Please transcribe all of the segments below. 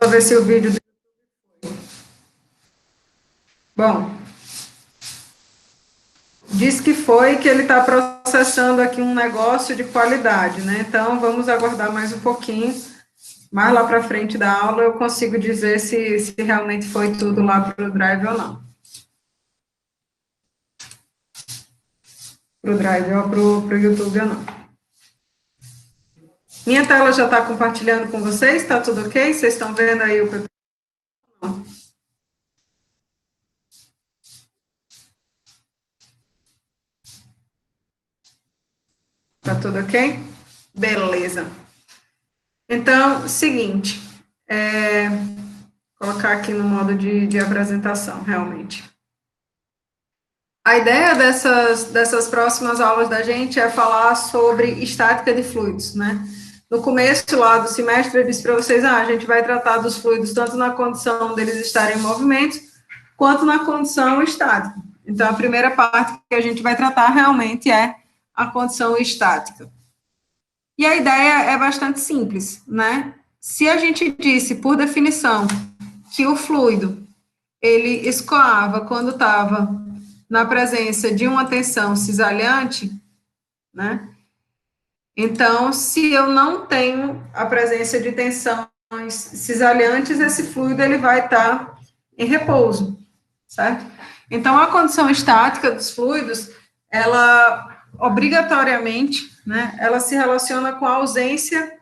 Só ver se o vídeo... Bom, diz que foi que ele está processando aqui um negócio de qualidade, né? Então, vamos aguardar mais um pouquinho. Mais lá para frente da aula, eu consigo dizer se realmente foi tudo lá para o Drive ou não. Para o Drive ou para o YouTube ou não. Minha tela já está compartilhando com vocês? Está tudo ok? Vocês estão vendo aí o PPT? Está tudo ok? Beleza. Então, seguinte, colocar aqui no modo de apresentação, realmente. A ideia dessas próximas aulas da gente é falar sobre estática de fluidos, né? No começo lá do semestre, eu disse para vocês, a gente vai tratar dos fluidos tanto na condição deles estarem em movimento, quanto na condição estática. Então, a primeira parte que a gente vai tratar realmente é a condição estática. E a ideia é bastante simples, né? Se a gente disse, por definição, que o fluido, ele escoava quando estava na presença de uma tensão cisalhante, né? Então, se eu não tenho a presença de tensões cisalhantes, esse fluido ele vai estar em repouso, certo? Então, a condição estática dos fluidos, ela obrigatoriamente, né, ela se relaciona com a ausência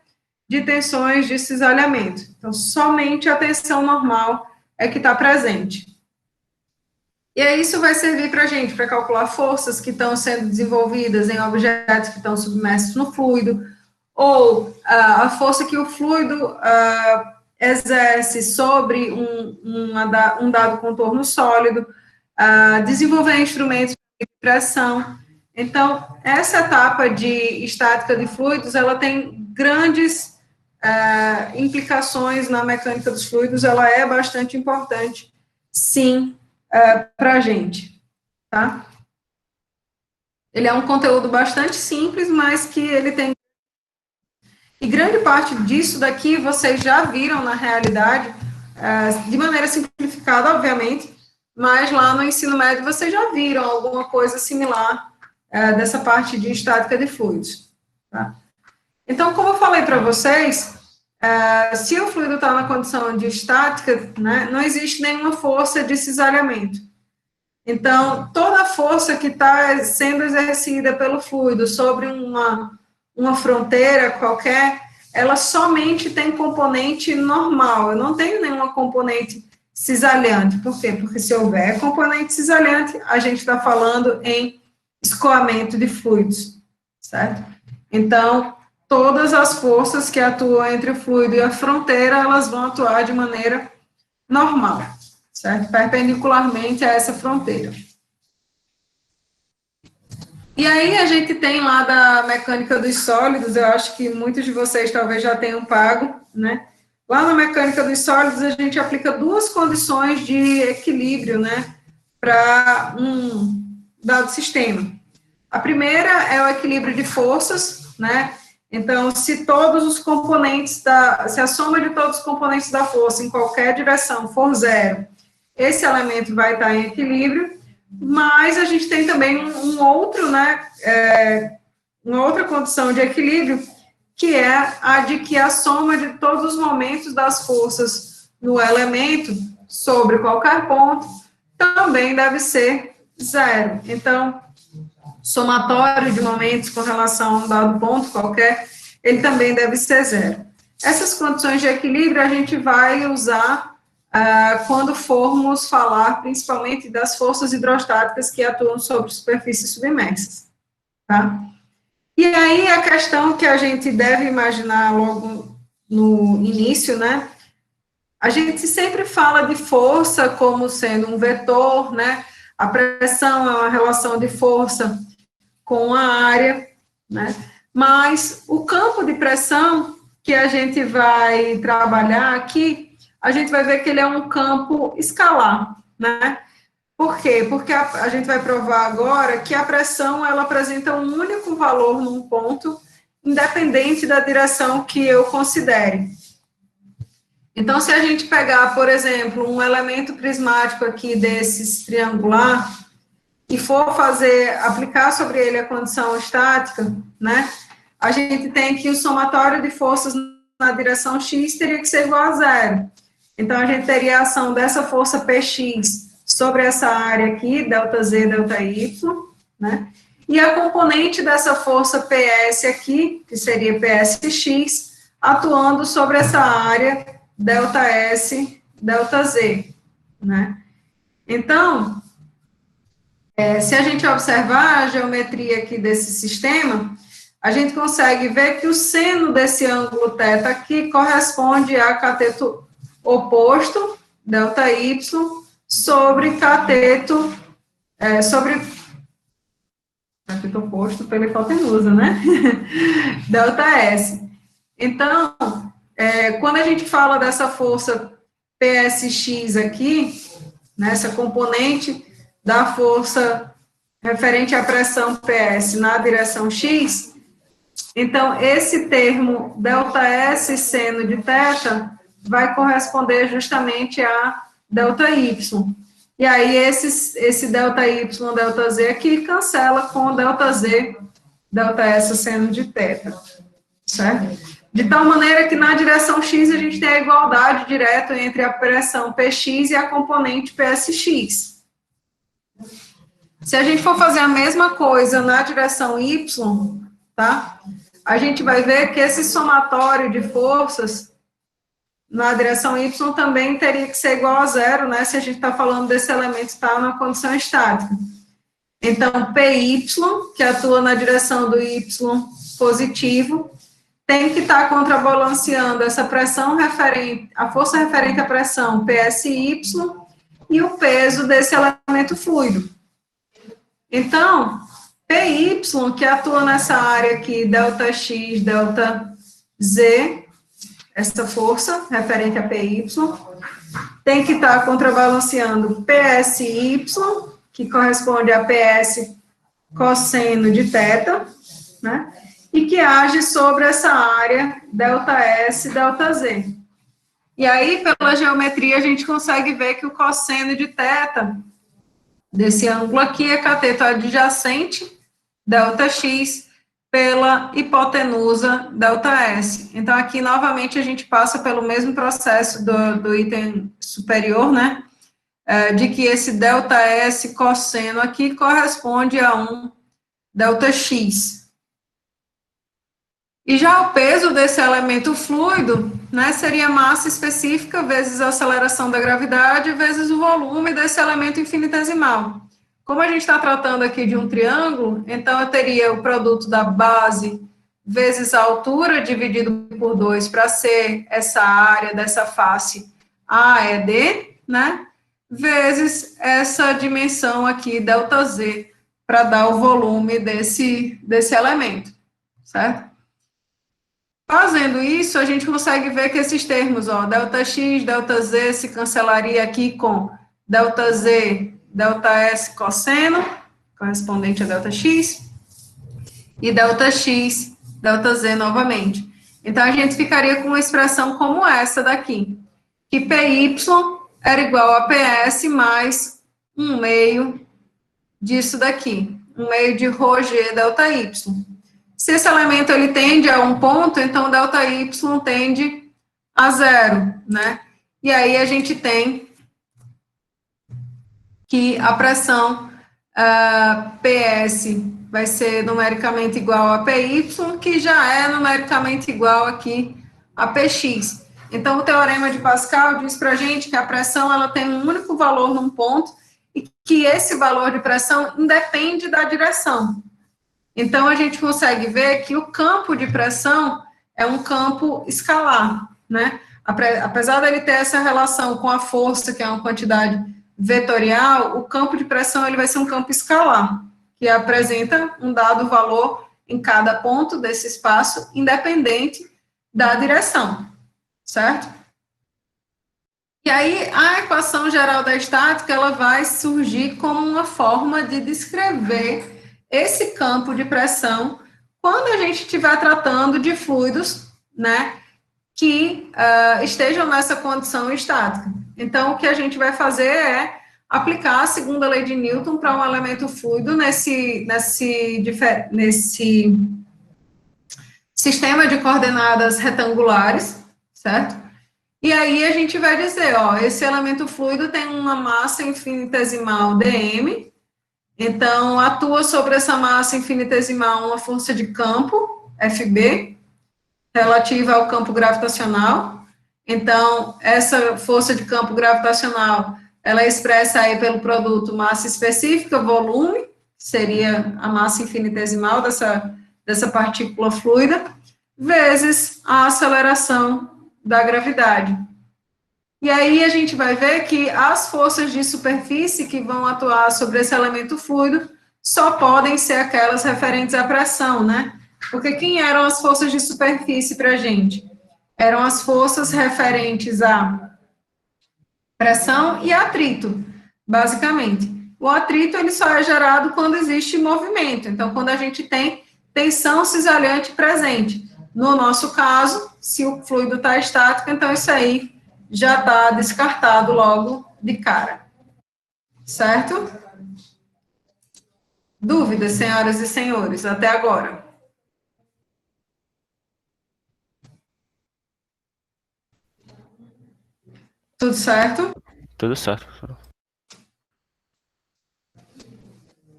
de tensões de cisalhamento. Então, somente a tensão normal é que está presente. E aí isso vai servir para a gente, para calcular forças que estão sendo desenvolvidas em objetos que estão submersos no fluido, ou a força que o fluido exerce sobre um dado contorno sólido, desenvolver instrumentos de pressão. Então, essa etapa de estática de fluidos, ela tem grandes implicações na mecânica dos fluidos, ela é bastante importante, sim, para a gente, tá? Ele é um conteúdo bastante simples, mas que ele tem... E grande parte disso daqui vocês já viram na realidade, de maneira simplificada, obviamente, mas lá no ensino médio vocês já viram alguma coisa similar dessa parte de estática de fluidos, tá? Então, como eu falei para vocês, se o fluido está na condição de estática, né, não existe nenhuma força de cisalhamento. Então, toda a força que está sendo exercida pelo fluido sobre uma fronteira qualquer, ela somente tem componente normal, eu não tenho nenhuma componente cisalhante. Por quê? Porque se houver componente cisalhante, a gente está falando em escoamento de fluidos, certo? Então, todas as forças que atuam entre o fluido e a fronteira, elas vão atuar de maneira normal, certo? Perpendicularmente a essa fronteira. E aí a gente tem lá da mecânica dos sólidos, eu acho que muitos de vocês talvez já tenham pago, né? Lá na mecânica dos sólidos a gente aplica duas condições de equilíbrio, né, para um dado sistema. A primeira é o equilíbrio de forças, né? Então, se todos os componentes se a soma de todos os componentes da força em qualquer direção for zero, esse elemento vai estar em equilíbrio, mas a gente tem também uma outra condição de equilíbrio, que é a de que a soma de todos os momentos das forças no elemento sobre qualquer ponto também deve ser zero. Então, somatório de momentos com relação a um dado ponto qualquer, ele também deve ser zero. Essas condições de equilíbrio a gente vai usar quando formos falar principalmente das forças hidrostáticas que atuam sobre superfícies submersas, tá? E aí a questão que a gente deve imaginar logo no início, né? A gente sempre fala de força como sendo um vetor, né? A pressão é uma relação de força com a área, né? Mas o campo de pressão que a gente vai trabalhar aqui, a gente vai ver que ele é um campo escalar, né? Por quê? Porque a gente vai provar agora que a pressão, ela apresenta um único valor num ponto, independente da direção que eu considere. Então, se a gente pegar, por exemplo, um elemento prismático aqui desses triangular, e for aplicar sobre ele a condição estática, né, a gente tem que o somatório de forças na direção x teria que ser igual a zero. Então, a gente teria a ação dessa força Px sobre essa área aqui, ΔZ, ΔY, né, e a componente dessa força PS aqui, que seria PSX, atuando sobre essa área ΔS, ΔZ, né. Então, se a gente observar a geometria aqui desse sistema, a gente consegue ver que o seno desse ângulo θ aqui corresponde a cateto oposto, ΔY, sobre cateto, sobre cateto oposto pela hipotenusa, né? ΔS. Então, quando a gente fala dessa força PSX aqui, nessa componente da força referente à pressão PS na direção X, então, esse termo ΔS seno de θ vai corresponder justamente a ΔY. E aí, esse ΔY, ΔZ aqui cancela com ΔZ, ΔS seno de θ, certo? De tal maneira que na direção X a gente tem a igualdade direta entre a pressão PX e a componente PSX. Se a gente for fazer a mesma coisa na direção Y, tá? A gente vai ver que esse somatório de forças na direção Y também teria que ser igual a zero, né? Se a gente está falando desse elemento estar na condição estática. Então, PY, que atua na direção do Y positivo, tem que estar contrabalanceando essa pressão referente, a força referente à pressão PSY e o peso desse elemento fluido. Então, PY, que atua nessa área aqui, ΔX, ΔZ, essa força referente a PY, tem que estar contrabalanceando PSY, que corresponde a PS cosseno de θ, né? E que age sobre essa área ΔS, ΔZ. E aí, pela geometria, a gente consegue ver que o cosseno de θ desse ângulo aqui é cateto adjacente, ΔX, pela hipotenusa ΔS. Então, aqui, novamente, a gente passa pelo mesmo processo do item superior, né? De que esse ΔS cosseno aqui corresponde a um ΔX. E já o peso desse elemento fluido, né, seria massa específica vezes a aceleração da gravidade vezes o volume desse elemento infinitesimal. Como a gente está tratando aqui de um triângulo, então eu teria o produto da base vezes a altura dividido por 2 para ser essa área dessa face AED, né, vezes essa dimensão aqui, ΔZ, para dar o volume desse elemento, certo? Fazendo isso, a gente consegue ver que esses termos, ó, ΔX, ΔZ, se cancelaria aqui com ΔZ, ΔS cosseno, correspondente a ΔX, e ΔX, ΔZ novamente. Então, a gente ficaria com uma expressão como essa daqui, que PY era igual a PS mais 1/2 disso daqui, 1/2 de ρg ΔY. Se esse elemento ele tende a um ponto, então ΔY tende a zero, né? E aí a gente tem que a pressão PS vai ser numericamente igual a PY, que já é numericamente igual aqui a PX. Então, o teorema de Pascal diz para a gente que a pressão ela tem um único valor num ponto e que esse valor de pressão independe da direção. Então, a gente consegue ver que o campo de pressão é um campo escalar, né? Apesar dele ter essa relação com a força, que é uma quantidade vetorial, o campo de pressão ele vai ser um campo escalar, que apresenta um dado valor em cada ponto desse espaço, independente da direção, certo? E aí, a equação geral da estática, ela vai surgir como uma forma de descrever esse campo de pressão quando a gente estiver tratando de fluidos, né, que estejam nessa condição estática. Então, o que a gente vai fazer é aplicar a segunda lei de Newton para um elemento fluido nesse sistema de coordenadas retangulares, certo? E aí a gente vai dizer, ó, esse elemento fluido tem uma massa infinitesimal dm, então atua sobre essa massa infinitesimal uma força de campo, Fb, relativa ao campo gravitacional. Então, essa força de campo gravitacional, ela é expressa aí pelo produto massa específica, volume, seria a massa infinitesimal dessa partícula fluida, vezes a aceleração da gravidade. E aí a gente vai ver que as forças de superfície que vão atuar sobre esse elemento fluido só podem ser aquelas referentes à pressão, né? Porque quem eram as forças de superfície para a gente? Eram as forças referentes à pressão e atrito, basicamente. O atrito, ele só é gerado quando existe movimento. Então, quando a gente tem tensão cisalhante presente. No nosso caso, se o fluido está estático, então isso aí já está descartado logo de cara. Certo? Dúvidas, senhoras e senhores, até agora? Tudo certo? Tudo certo, professor.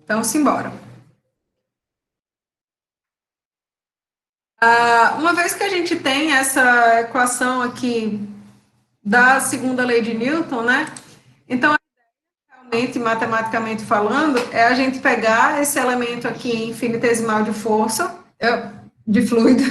Então, simbora. Uma vez que a gente tem essa equação aqui da segunda lei de Newton, né? Então, realmente, matematicamente falando, é a gente pegar esse elemento aqui infinitesimal de força, de fluido,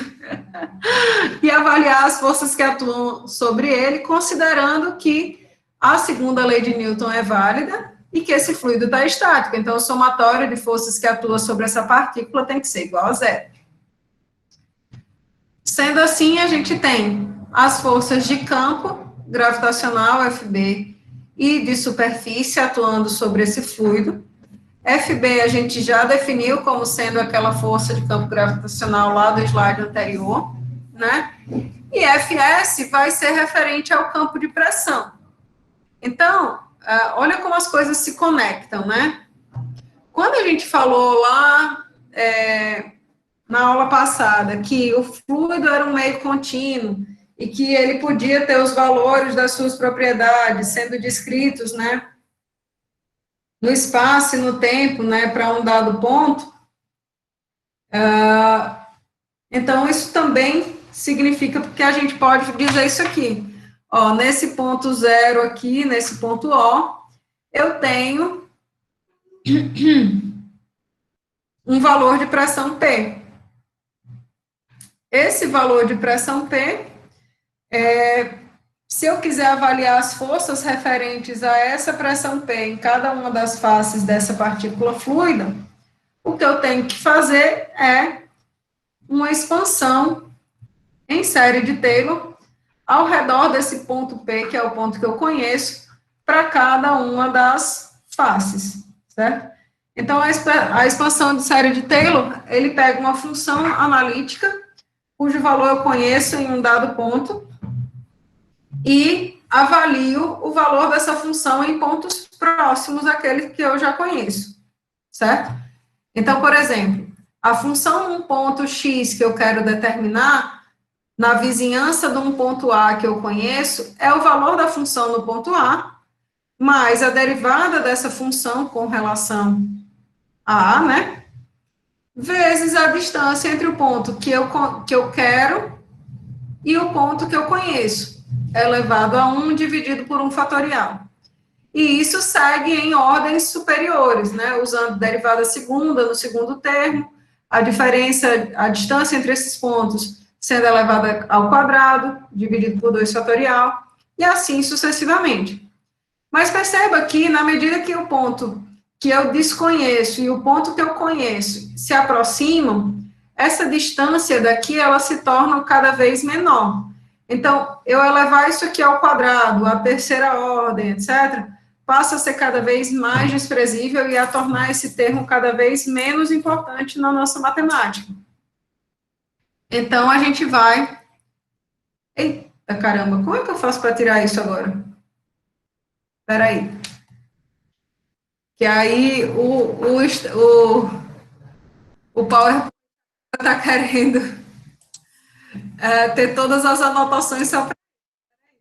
e avaliar as forças que atuam sobre ele, considerando que a segunda lei de Newton é válida e que esse fluido está estático. Então, o somatório de forças que atua sobre essa partícula tem que ser igual a zero. Sendo assim, a gente tem as forças de campo gravitacional, FB, e de superfície atuando sobre esse fluido. FB a gente já definiu como sendo aquela força de campo gravitacional lá do slide anterior, né? E FS vai ser referente ao campo de pressão. Então, olha como as coisas se conectam, né? Quando a gente falou lá na aula passada que o fluido era um meio contínuo e que ele podia ter os valores das suas propriedades sendo descritos, né, no espaço e no tempo, né, para um dado ponto, então isso também significa que a gente pode dizer isso aqui, ó, nesse ponto zero aqui, nesse ponto O, eu tenho um valor de pressão P. Esse valor de pressão P, se eu quiser avaliar as forças referentes a essa pressão P em cada uma das faces dessa partícula fluida, o que eu tenho que fazer é uma expansão em série de Taylor ao redor desse ponto P, que é o ponto que eu conheço, para cada uma das faces, certo? Então, a expansão de série de Taylor, ele pega uma função analítica, cujo valor eu conheço em um dado ponto, e avalio o valor dessa função em pontos próximos àquele que eu já conheço, certo? Então, por exemplo, a função num ponto x que eu quero determinar, na vizinhança de um ponto A que eu conheço, é o valor da função no ponto A, mais a derivada dessa função com relação a A, né? Vezes a distância entre o ponto que eu quero e o ponto que eu conheço, elevado a 1 dividido por 1 fatorial. E isso segue em ordens superiores, né? Usando derivada segunda no segundo termo, a diferença, a distância entre esses pontos sendo elevada ao quadrado, dividido por 2 fatorial, e assim sucessivamente. Mas perceba que, na medida que o ponto que eu desconheço e o ponto que eu conheço se aproximam, essa distância daqui, ela se torna cada vez menor. Então, eu elevar isso aqui ao quadrado, a terceira ordem, etc., passa a ser cada vez mais desprezível e a tornar esse termo cada vez menos importante na nossa matemática. Então, a gente vai Eita caramba, como é que eu faço para tirar isso agora? Espera aí. Que aí o PowerPoint está querendo ter todas as anotações só para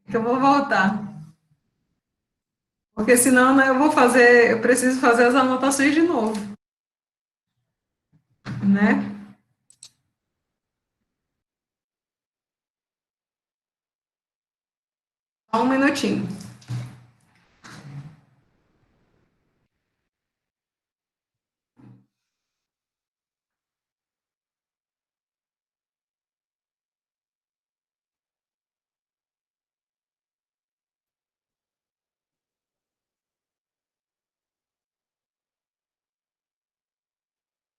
que eu vou voltar. Porque senão, né, eu preciso fazer as anotações de novo, né? Só um minutinho.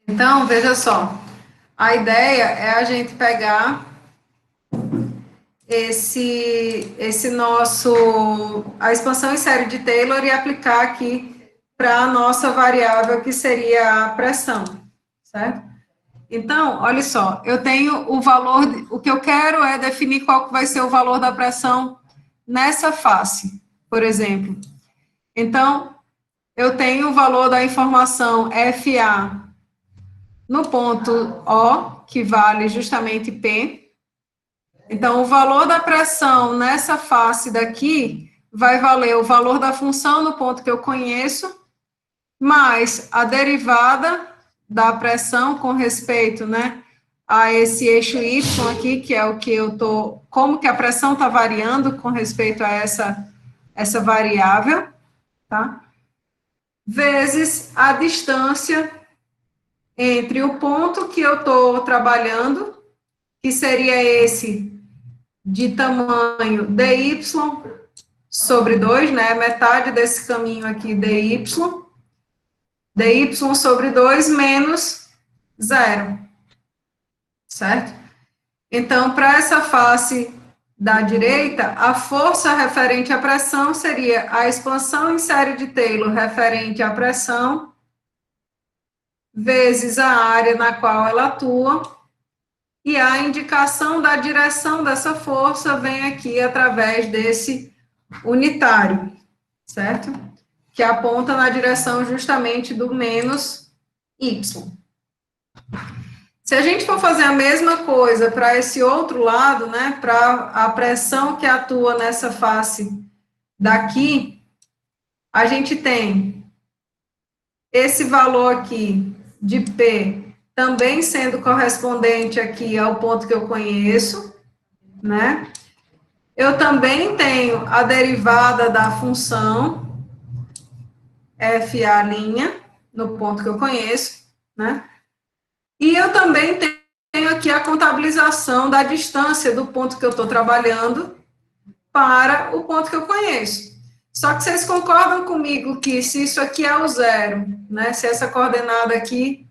Então, veja só, a ideia é a gente pegar a expansão em série de Taylor e aplicar aqui para a nossa variável, que seria a pressão, certo? Então, olha só, eu tenho o valor, o que eu quero é definir qual que vai ser o valor da pressão nessa face, por exemplo. Então, eu tenho o valor da informação FA no ponto O, que vale justamente P. Então, o valor da pressão nessa face daqui vai valer o valor da função no ponto que eu conheço, mais a derivada da pressão com respeito, né, a esse eixo Y aqui, que é o que eu tô, como que a pressão está variando com respeito a essa variável, tá? Vezes a distância entre o ponto que eu estou trabalhando, que seria esse de tamanho dy sobre 2, né? Metade desse caminho aqui, dy sobre 2 menos zero, certo? Então, para essa face da direita, a força referente à pressão seria a expansão em série de Taylor referente à pressão, vezes a área na qual ela atua, e a indicação da direção dessa força vem aqui através desse unitário, certo? Que aponta na direção justamente do menos y. Se a gente for fazer a mesma coisa para esse outro lado, né, para a pressão que atua nessa face daqui, a gente tem esse valor aqui de P também sendo correspondente aqui ao ponto que eu conheço, né? Eu também tenho a derivada da função FA', no ponto que eu conheço, né? E eu também tenho aqui a contabilização da distância do ponto que eu estou trabalhando para o ponto que eu conheço. Só que vocês concordam comigo que se isso aqui é o zero, né? Se essa coordenada aqui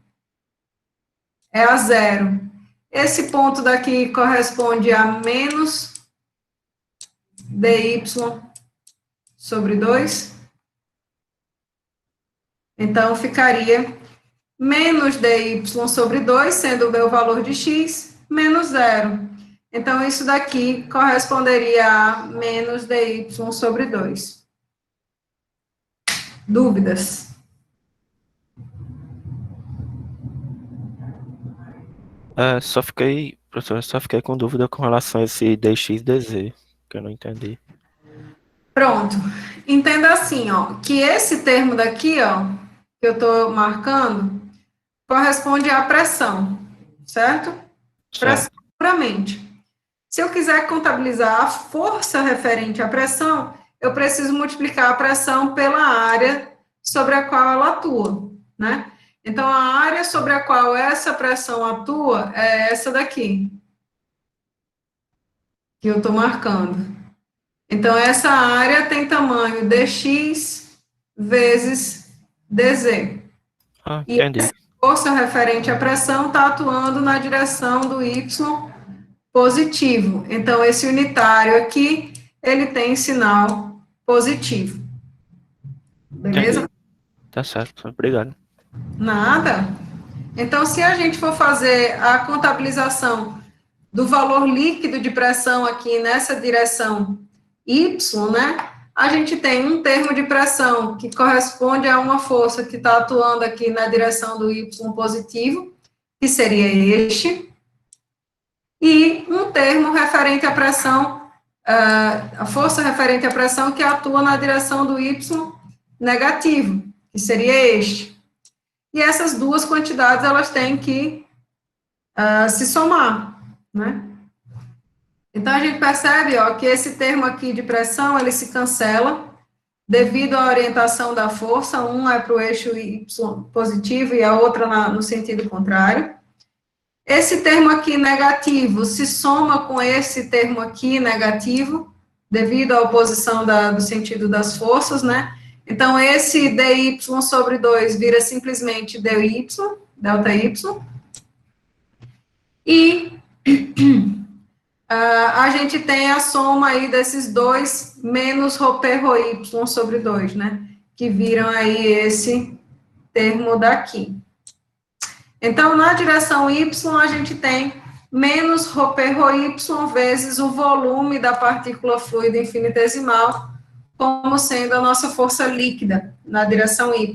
é a zero, esse ponto daqui corresponde a menos dy sobre 2. Então, ficaria menos dy sobre 2, sendo o meu valor de x, menos zero. Então, isso daqui corresponderia a menos dy sobre 2. Dúvidas? Professor, só fiquei com dúvida com relação a esse dx e dz, que eu não entendi. Pronto. Entenda assim, ó, que esse termo daqui, ó, que eu estou marcando, corresponde à pressão, certo? Pressão Certo. puramente. Se eu quiser contabilizar a força referente à pressão, eu preciso multiplicar a pressão pela área sobre a qual ela atua, né? Então, a área sobre a qual essa pressão atua é essa daqui, que eu estou marcando. Então, essa área tem tamanho dx vezes dz. Ah, E entendi. essa força referente à pressão está atuando na direção do y positivo. Então, esse unitário aqui, ele tem sinal positivo. Beleza? Entendi. Tá certo. Obrigado. Nada. Então, se a gente for fazer a contabilização do valor líquido de pressão aqui nessa direção Y, né, a gente tem um termo de pressão que corresponde a uma força que está atuando aqui na direção do Y positivo, que seria este, e um termo referente à pressão, a força referente à pressão que atua na direção do Y negativo, que seria este. E essas duas quantidades, elas têm que se somar, né? Então, a gente percebe, ó, que esse termo aqui de pressão, ele se cancela devido à orientação da força, um é para o eixo Y positivo e a outra no sentido contrário. Esse termo aqui negativo se soma com esse termo aqui negativo, devido à oposição do sentido das forças, né? Então, esse dy sobre 2 vira simplesmente dy, delta y. E a gente tem a soma aí desses dois menos ρp ρy sobre 2, né? Que viram aí esse termo daqui. Então, na direção y, a gente tem menos ρp ρy vezes o volume da partícula fluida infinitesimal, como sendo a nossa força líquida na direção y.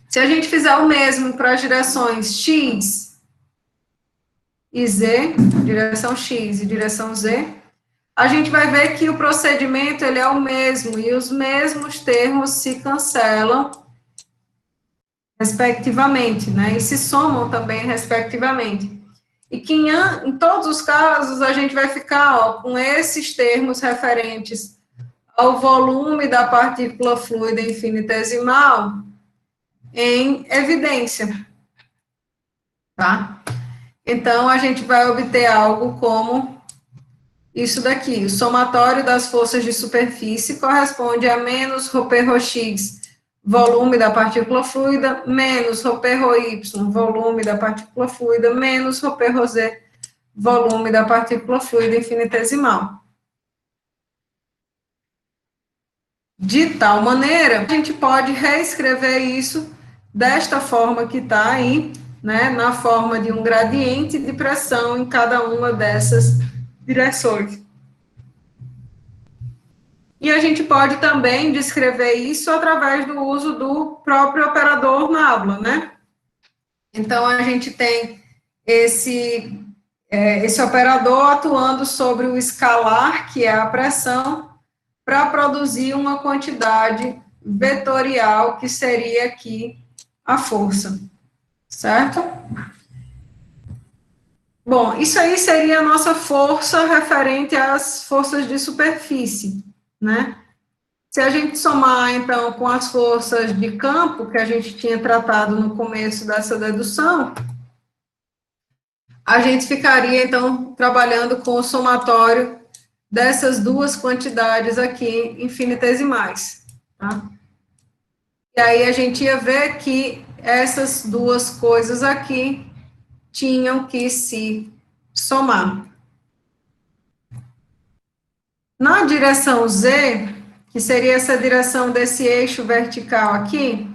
Se a gente fizer o mesmo para as direções x e z, direção x e direção z, a gente vai ver que o procedimento ele é o mesmo e os mesmos termos se cancelam respectivamente, né? E se somam também respectivamente. E que em todos os casos a gente vai ficar ó, com esses termos referentes ao volume da partícula fluida infinitesimal em evidência, tá? Então, a gente vai obter algo como isso daqui. O somatório das forças de superfície corresponde a menos ρp ρx, volume da partícula fluida, menos ρp ρy, volume da partícula fluida, menos ρp ρz, volume da partícula fluida infinitesimal. De tal maneira, a gente pode reescrever isso desta forma que está aí, né, na forma de um gradiente de pressão em cada uma dessas direções. E a gente pode também descrever isso através do uso do próprio operador nabla, né? Então, a gente tem esse operador atuando sobre o escalar, que é a pressão, para produzir uma quantidade vetorial, que seria aqui a força, certo? Bom, isso aí seria a nossa força referente às forças de superfície, né? Se a gente somar, então, com as forças de campo, que a gente tinha tratado no começo dessa dedução, a gente ficaria, então, trabalhando com o somatório dessas duas quantidades aqui infinitesimais, tá? E aí a gente ia ver que essas duas coisas aqui tinham que se somar. Na direção Z, que seria essa direção desse eixo vertical aqui,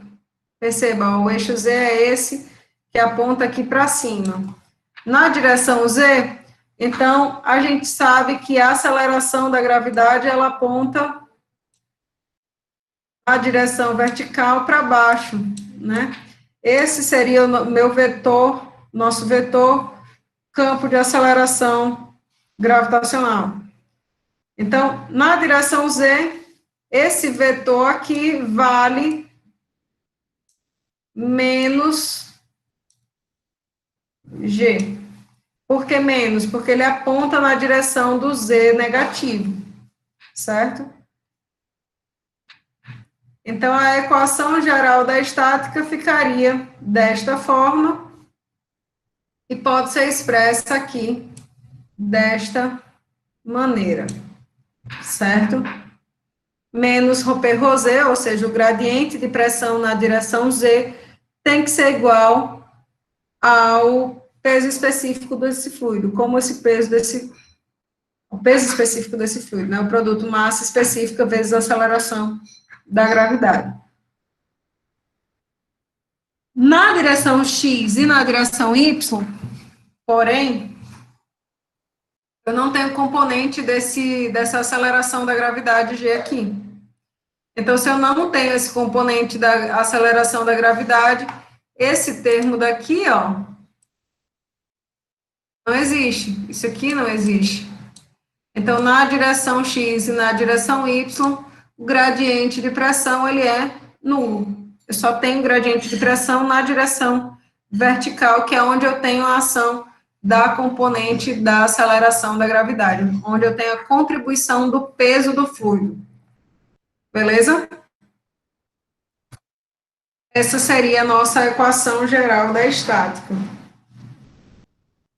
perceba, o eixo Z é esse que aponta aqui para cima. Na direção Z, então, a gente sabe que a aceleração da gravidade, ela aponta a direção vertical para baixo, né? Esse seria o meu vetor, nosso vetor, campo de aceleração gravitacional. Então, na direção Z, esse vetor aqui vale menos G. Por que menos? Porque ele aponta na direção do Z negativo, certo? Então, a equação geral da estática ficaria desta forma e pode ser expressa aqui desta maneira, certo? Menos ρp ρz, ou seja, o gradiente de pressão na direção Z tem que ser igual ao peso específico desse fluido, como esse peso o peso específico desse fluido, né? O produto massa específica vezes a aceleração da gravidade. Na direção X e na direção Y, Porém, eu não tenho componente dessa aceleração da gravidade G aqui. Então, se eu não tenho esse componente da aceleração da gravidade, esse termo daqui, ó, não existe. Isso aqui não existe. Então, na direção x e na direção y, o gradiente de pressão, ele é nulo. Eu só tenho gradiente de pressão na direção vertical, que é onde eu tenho a ação da componente da aceleração da gravidade, onde eu tenho a contribuição do peso do fluido. Beleza? Essa seria a nossa equação geral da estática.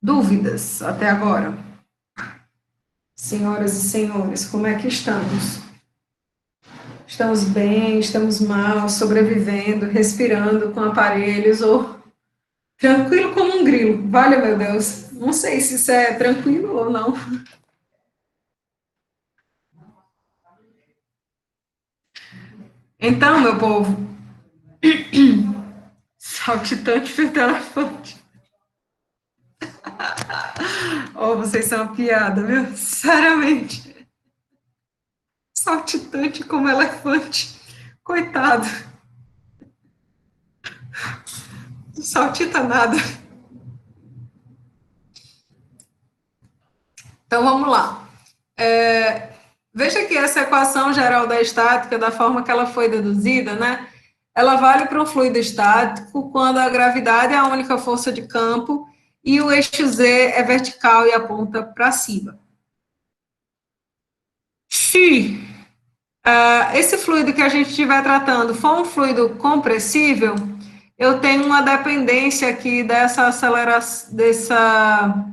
Dúvidas até agora? Senhoras e senhores, como é que estamos? Estamos bem, estamos mal, sobrevivendo, respirando com aparelhos ou tranquilo como um grilo? Vale, meu Deus, não sei se isso é tranquilo ou não. Então, meu povo, saltitante feito elefante. Oh, vocês são uma piada, viu? Sinceramente. Saltitante como elefante. Coitado. Não saltita nada. Então, vamos lá. Veja que essa equação geral da estática, da forma que ela foi deduzida, né? Ela vale para um fluido estático quando a gravidade é a única força de campo e o eixo Z é vertical e aponta para cima. Se esse fluido que a gente estiver tratando for um fluido compressível, eu tenho uma dependência aqui dessa aceleração, dessa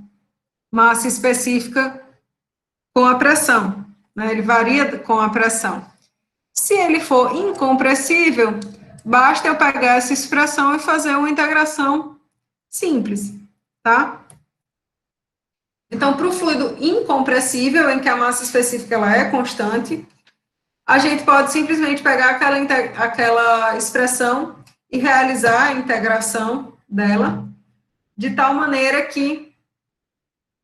massa específica com a pressão, né? Ele varia com a pressão. Se ele for incompressível, basta eu pegar essa expressão e fazer uma integração simples, tá? Então, para o fluido incompressível, em que a massa específica ela é constante, a gente pode simplesmente pegar aquela expressão e realizar a integração dela, de tal maneira que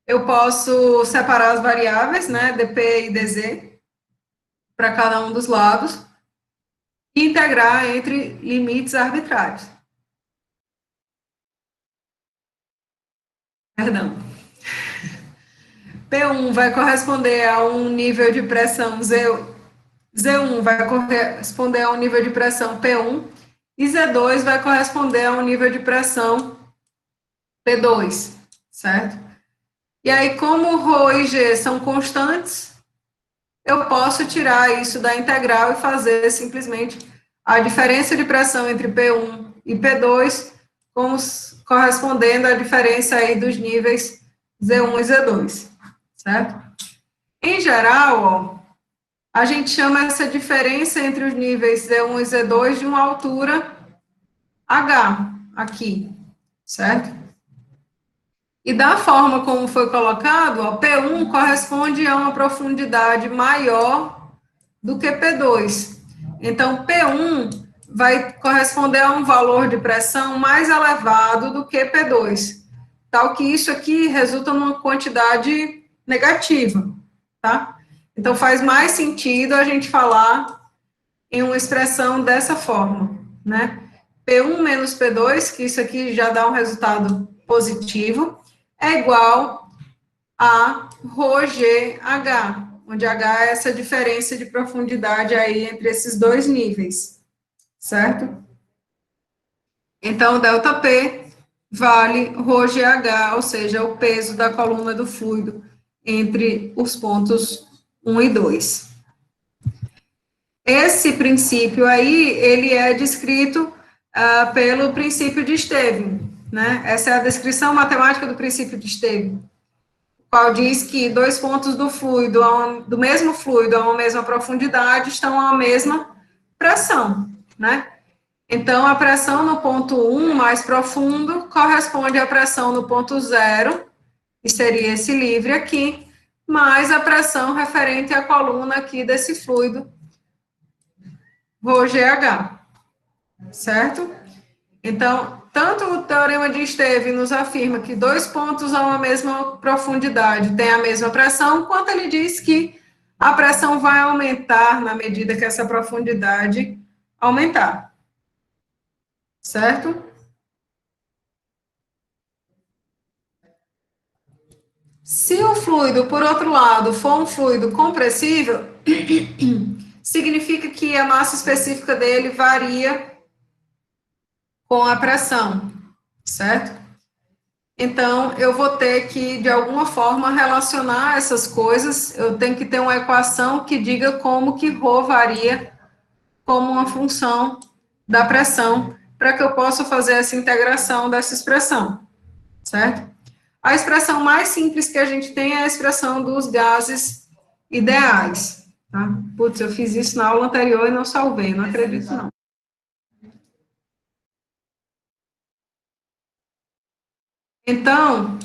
eu posso separar as variáveis, né, dp e dz, para cada um dos lados, e integrar entre limites arbitrários. Perdão. P1 vai corresponder a um nível de pressão Z1 vai corresponder a um nível de pressão P1 e Z2 vai corresponder a um nível de pressão P2, certo? E aí, como ρ e G são constantes, eu posso tirar isso da integral e fazer simplesmente a diferença de pressão entre P1 e P2 como correspondendo à diferença aí dos níveis Z1 e Z2, certo? Em geral, ó, a gente chama essa diferença entre os níveis Z1 e Z2 de uma altura H, aqui, certo? E da forma como foi colocado, ó, P1 corresponde a uma profundidade maior do que P2. Então, P1 vai corresponder a um valor de pressão mais elevado do que P2, tal que isso aqui resulta numa quantidade negativa, tá? Então, faz mais sentido a gente falar em uma expressão dessa forma, né? P1 menos P2, que isso aqui já dá um resultado positivo, é igual a ρgH, onde H é essa diferença de profundidade aí entre esses dois níveis, certo? Então, ΔP vale ρgH, ou seja, o peso da coluna do fluido entre os pontos 1 e 2. Esse princípio aí, ele é descrito pelo princípio de Stevin, né? Essa é a descrição matemática do princípio de Stevin, qual diz que dois pontos do fluido, do mesmo fluido a uma mesma profundidade, estão a mesma pressão, né? Então, a pressão no ponto 1, mais profundo, corresponde à pressão no ponto 0, que seria esse livre aqui, mais a pressão referente à coluna aqui desse fluido, ρgH, certo? Então, tanto o teorema de Esteve nos afirma que dois pontos a uma mesma profundidade têm a mesma pressão, quanto ele diz que a pressão vai aumentar na medida que essa profundidade aumentar. Certo? Se o fluido, por outro lado, for um fluido compressível, significa que a massa específica dele varia com a pressão, certo? Então, eu vou ter que, de alguma forma, relacionar essas coisas. Eu tenho que ter uma equação que diga como que ρ varia como uma função da pressão, para que eu possa fazer essa integração dessa expressão, certo? A expressão mais simples que a gente tem é a expressão dos gases ideais, tá? Putz, eu fiz isso na aula anterior e não salvei, não acredito não. Então,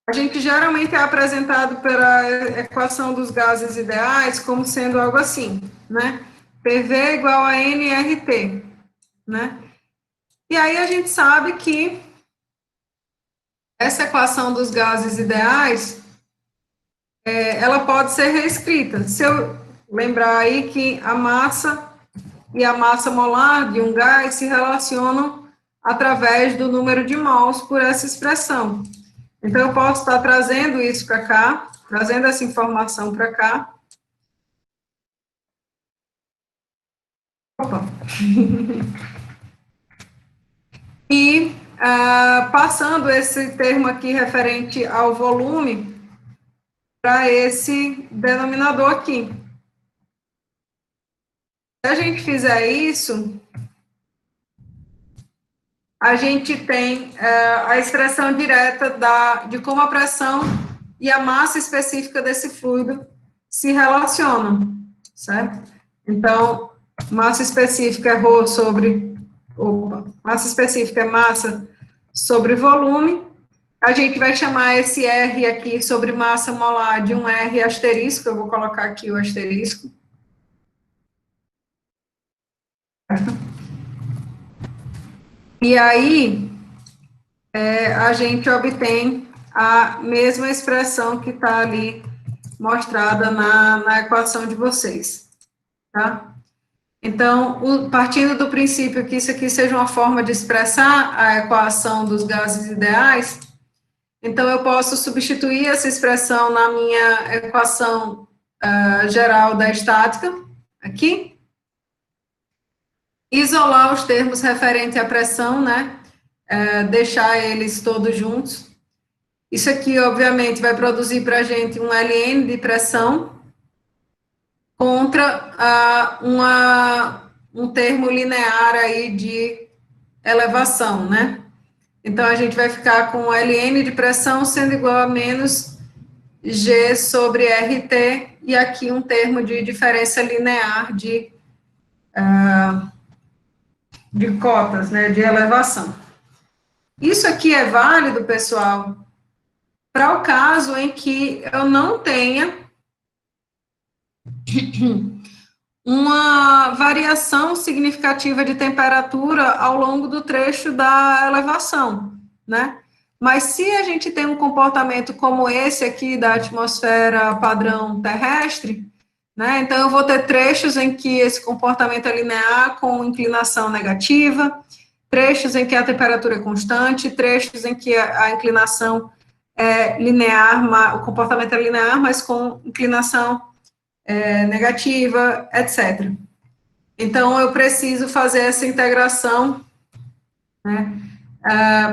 a gente geralmente é apresentado pela equação dos gases ideais como sendo algo assim, né? PV igual a nRT, né? E aí a gente sabe que essa equação dos gases ideais, ela pode ser reescrita. Se eu lembrar aí que a massa e a massa molar de um gás se relacionam através do número de mols por essa expressão. Então, eu posso estar trazendo isso para cá, trazendo essa informação para cá. Opa. E passando esse termo aqui referente ao volume para esse denominador aqui. Se a gente fizer isso, a gente tem a expressão direta de como a pressão e a massa específica desse fluido se relacionam, certo? Então, massa específica é ρ sobre, massa específica é massa sobre volume. A gente vai chamar esse R aqui sobre massa molar de um R asterisco, eu vou colocar aqui o asterisco. E aí, a gente obtém a mesma expressão que está ali mostrada na equação de vocês, tá? Então, partindo do princípio que isso aqui seja uma forma de expressar a equação dos gases ideais, então eu posso substituir essa expressão na minha equação geral da estática, aqui, isolar os termos referentes à pressão, né? Deixar eles todos juntos. Isso aqui, obviamente, vai produzir para a gente um Ln de pressão contra um termo linear aí de elevação, né? Então, a gente vai ficar com Ln de pressão sendo igual a menos G sobre RT, e aqui um termo de diferença linear de cotas, né, de elevação. Isso aqui é válido, pessoal, para o caso em que eu não tenha uma variação significativa de temperatura ao longo do trecho da elevação, né? Mas se a gente tem um comportamento como esse aqui da atmosfera padrão terrestre, né? Então eu vou ter trechos em que esse comportamento é linear com inclinação negativa, trechos em que a temperatura é constante, trechos em que a inclinação é linear, o comportamento é linear, mas com inclinação negativa, etc. Então, eu preciso fazer essa integração, né,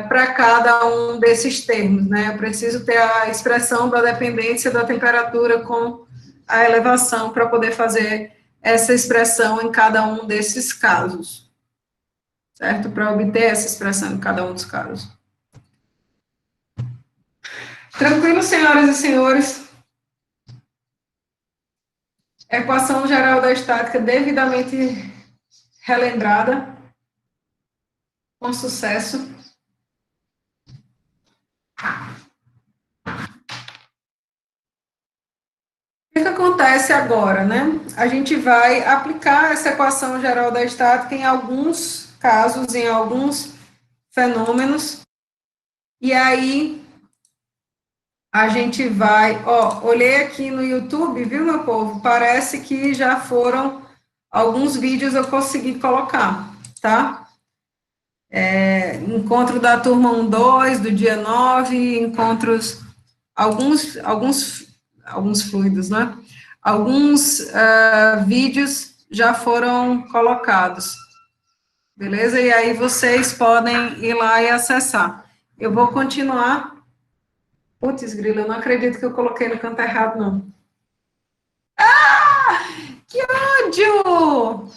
para cada um desses termos, né? Eu preciso ter a expressão da dependência da temperatura com a elevação para poder fazer essa expressão em cada um desses casos, certo? Para obter essa expressão em cada um dos casos. Tranquilo, senhoras e senhores? Equação geral da estática devidamente relembrada, com sucesso. acontece agora, né? A gente vai aplicar essa equação geral da estática em alguns casos, em alguns fenômenos, e aí a gente vai, ó, olhei aqui no YouTube, viu, meu povo? Parece que já foram alguns vídeos eu consegui colocar, tá? Encontro da turma 1, 2, do dia 9, encontros, alguns fluidos, né? Alguns vídeos já foram colocados, beleza? E aí vocês podem ir lá e acessar. Eu vou continuar. Putz, grilo, eu não acredito que eu coloquei no canto errado, não. Que ódio!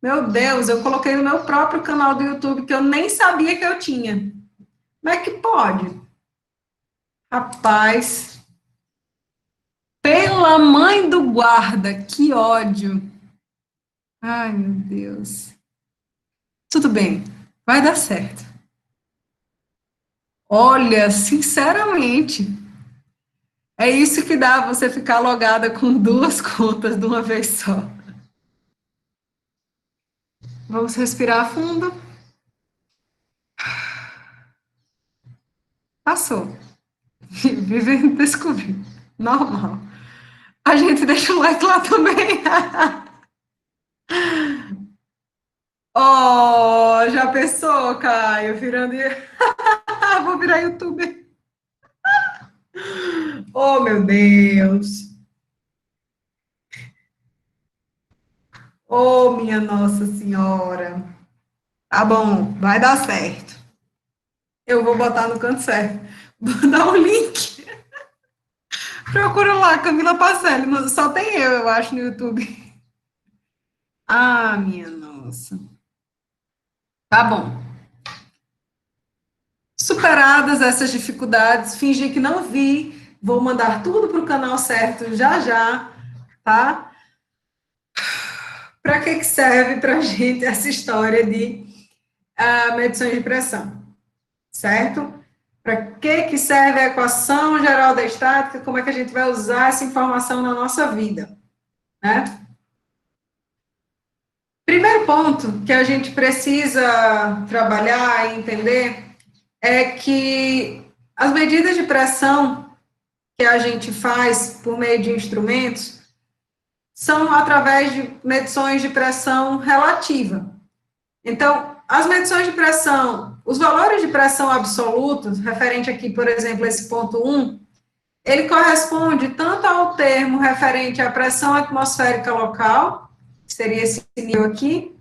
Meu Deus, eu coloquei no meu próprio canal do YouTube que eu nem sabia que eu tinha. Como é que pode? Rapaz, pela mãe do guarda, que ódio. Ai, meu Deus. Tudo bem, vai dar certo. Olha, sinceramente, é isso que dá você ficar logada com duas contas de uma vez só. Vamos respirar fundo. Passou. Vivendo descobrir. Normal. A gente deixa o like lá também. Oh, já pensou, Caio? Virando. Vou virar youtuber. Oh, meu Deus. Oh, minha Nossa Senhora. Tá bom, vai dar certo. Eu vou botar no canto certo. Vou dar um link. Procura lá, Camila Pacelli. Só tem eu acho, no YouTube. Ah, minha nossa. Tá bom. Superadas essas dificuldades, fingir que não vi. Vou mandar tudo para o canal certo já já, tá? Para que serve para a gente essa história de medições de pressão, certo? Para que serve a equação geral da estática? Como é que a gente vai usar essa informação na nossa vida, né? Primeiro ponto que a gente precisa trabalhar e entender é que as medidas de pressão que a gente faz por meio de instrumentos são através de medições de pressão relativa. Então, as medições de pressão, os valores de pressão absolutos, referente aqui, por exemplo, esse ponto 1, ele corresponde tanto ao termo referente à pressão atmosférica local, que seria esse nível aqui,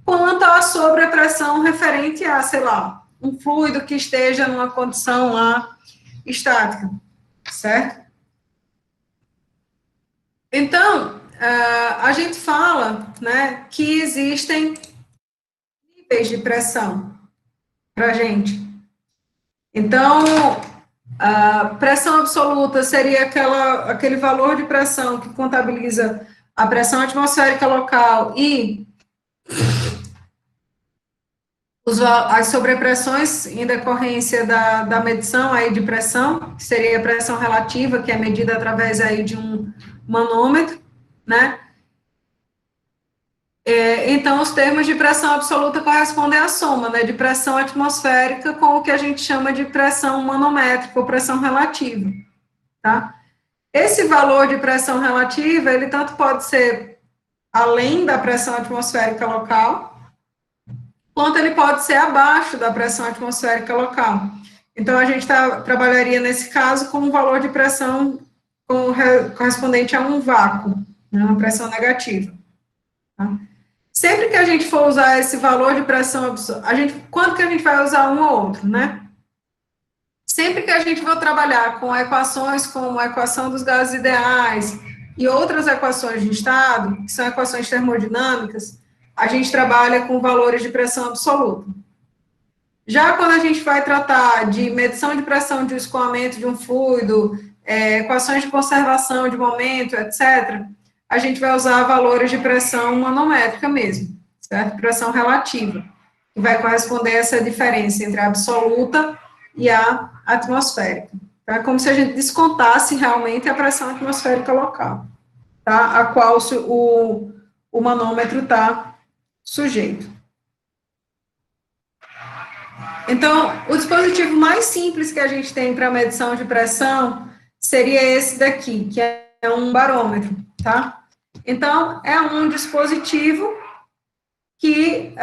quanto à sobrepressão referente a, sei lá, um fluido que esteja numa condição lá estática, certo? Então, a gente fala, né, que existem níveis de pressão para a gente. Então, a pressão absoluta seria aquele valor de pressão que contabiliza a pressão atmosférica local e as sobrepressões em decorrência da medição aí de pressão, que seria a pressão relativa, que é medida através aí de um manômetro, né? Então, os termos de pressão absoluta correspondem à soma, né, de pressão atmosférica com o que a gente chama de pressão manométrica ou pressão relativa, tá? Esse valor de pressão relativa, ele tanto pode ser além da pressão atmosférica local, quanto ele pode ser abaixo da pressão atmosférica local. Então, a gente trabalharia, nesse caso, com um valor de pressão correspondente a um vácuo, né, uma pressão negativa. Tá? Sempre que a gente for usar esse valor de pressão, quanto que a gente vai usar um ou outro, né? Sempre que a gente for trabalhar com equações como a equação dos gases ideais e outras equações de estado, que são equações termodinâmicas, a gente trabalha com valores de pressão absoluta. Já quando a gente vai tratar de medição de pressão de escoamento de um fluido, equações de conservação de momento, etc., a gente vai usar valores de pressão manométrica mesmo, certo? Pressão relativa, que vai corresponder a essa diferença entre a absoluta e a atmosférica, Tá? É como se a gente descontasse realmente a pressão atmosférica local, tá? A qual o manômetro está sujeito. Então, o dispositivo mais simples que a gente tem para medição de pressão seria esse daqui, que é um barômetro, tá? Então, é um dispositivo que,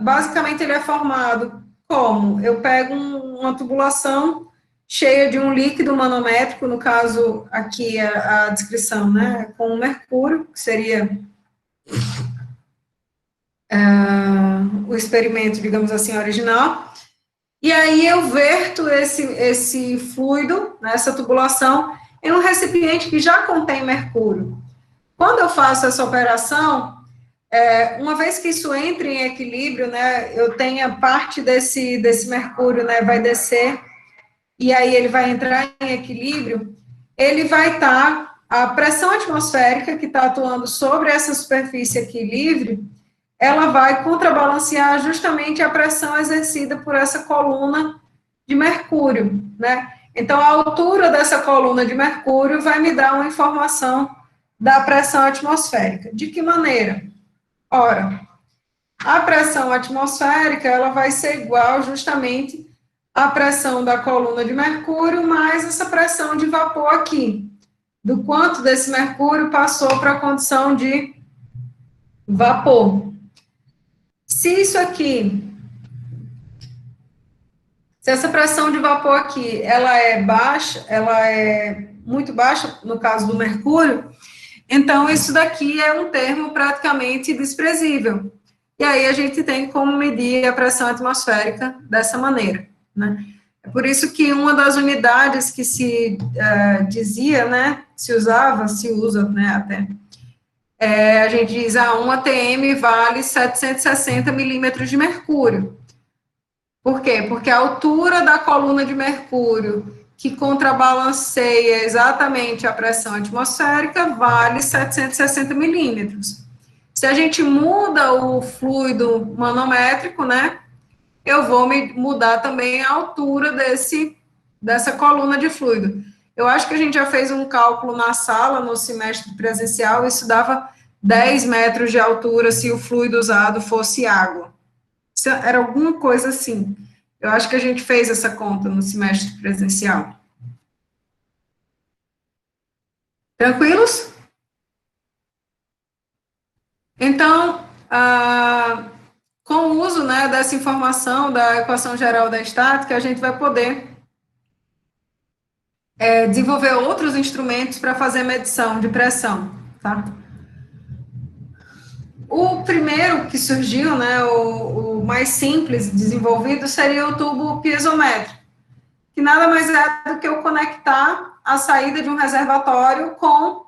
basicamente, ele é formado como? Eu pego uma tubulação cheia de um líquido manométrico, no caso, aqui a descrição, né, com mercúrio, que seria o experimento, digamos assim, original, e aí eu verto esse fluido, né, essa tubulação, em um recipiente que já contém mercúrio. Quando eu faço essa operação, uma vez que isso entra em equilíbrio, né, eu tenho a parte desse mercúrio, né, vai descer, e aí ele vai entrar em equilíbrio, ele vai estar, a pressão atmosférica que está atuando sobre essa superfície aqui livre, ela vai contrabalancear justamente a pressão exercida por essa coluna de mercúrio, né? Então, a altura dessa coluna de mercúrio vai me dar uma informação da pressão atmosférica. De que maneira? Ora, a pressão atmosférica, ela vai ser igual justamente à pressão da coluna de mercúrio mais essa pressão de vapor aqui, do quanto desse mercúrio passou para a condição de vapor. Se isso aqui, se essa pressão de vapor aqui, ela é baixa, ela é muito baixa, no caso do mercúrio, então isso daqui é um termo praticamente desprezível. E aí a gente tem como medir a pressão atmosférica dessa maneira, né? É por isso que uma das unidades que se dizia, né, se usava, se usa, né, até, a gente diz, 1 atm vale 760 milímetros de mercúrio. Por quê? Porque a altura da coluna de mercúrio que contrabalanceia exatamente a pressão atmosférica vale 760 milímetros. Se a gente muda o fluido manométrico, né, eu vou mudar também a altura dessa coluna de fluido. Eu acho que a gente já fez um cálculo na sala, no semestre presencial, isso dava 10 metros de altura se o fluido usado fosse água. Isso era alguma coisa assim. Eu acho que a gente fez essa conta no semestre presencial. Tranquilos? Então, com o uso, né, dessa informação da equação geral da estática, a gente vai poder desenvolver outros instrumentos para fazer medição de pressão, tá? O primeiro que surgiu, né, o mais simples desenvolvido, seria o tubo piezométrico, que nada mais é do que eu conectar a saída de um reservatório com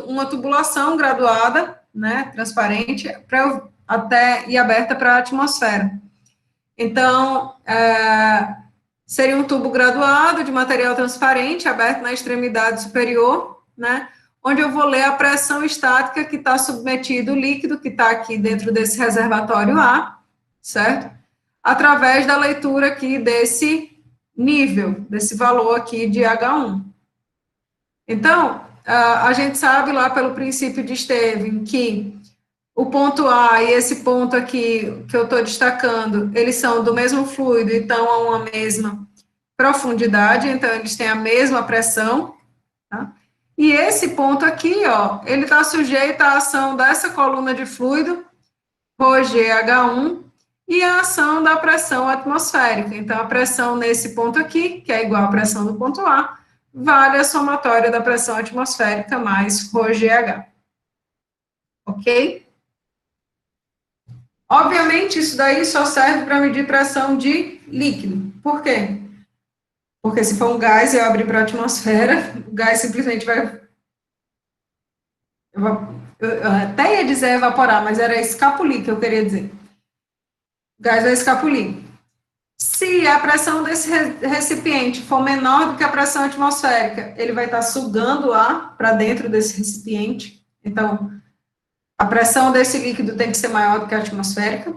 uma tubulação graduada, né, transparente, e aberta para a atmosfera. Então, seria um tubo graduado de material transparente, aberto na extremidade superior, né, onde eu vou ler a pressão estática que está submetido o líquido que está aqui dentro desse reservatório A, certo? Através da leitura aqui desse nível, desse valor aqui de H1. Então, a gente sabe lá pelo princípio de Stevin que o ponto A e esse ponto aqui que eu estou destacando, eles são do mesmo fluido e estão a uma mesma profundidade, então eles têm a mesma pressão, tá? E esse ponto aqui, ó, ele está sujeito à ação dessa coluna de fluido, ρgH1, e a ação da pressão atmosférica. Então, a pressão nesse ponto aqui, que é igual à pressão do ponto A, vale a somatória da pressão atmosférica mais ρgH. Ok? Obviamente, isso daí só serve para medir pressão de líquido. Por quê? Porque se for um gás, eu abrir para a atmosfera, o gás simplesmente vai... Eu até ia dizer evaporar, mas era escapulir que eu queria dizer. O gás vai escapulir. Se a pressão desse recipiente for menor do que a pressão atmosférica, ele vai estar sugando ar para dentro desse recipiente. Então, a pressão desse líquido tem que ser maior do que a atmosférica.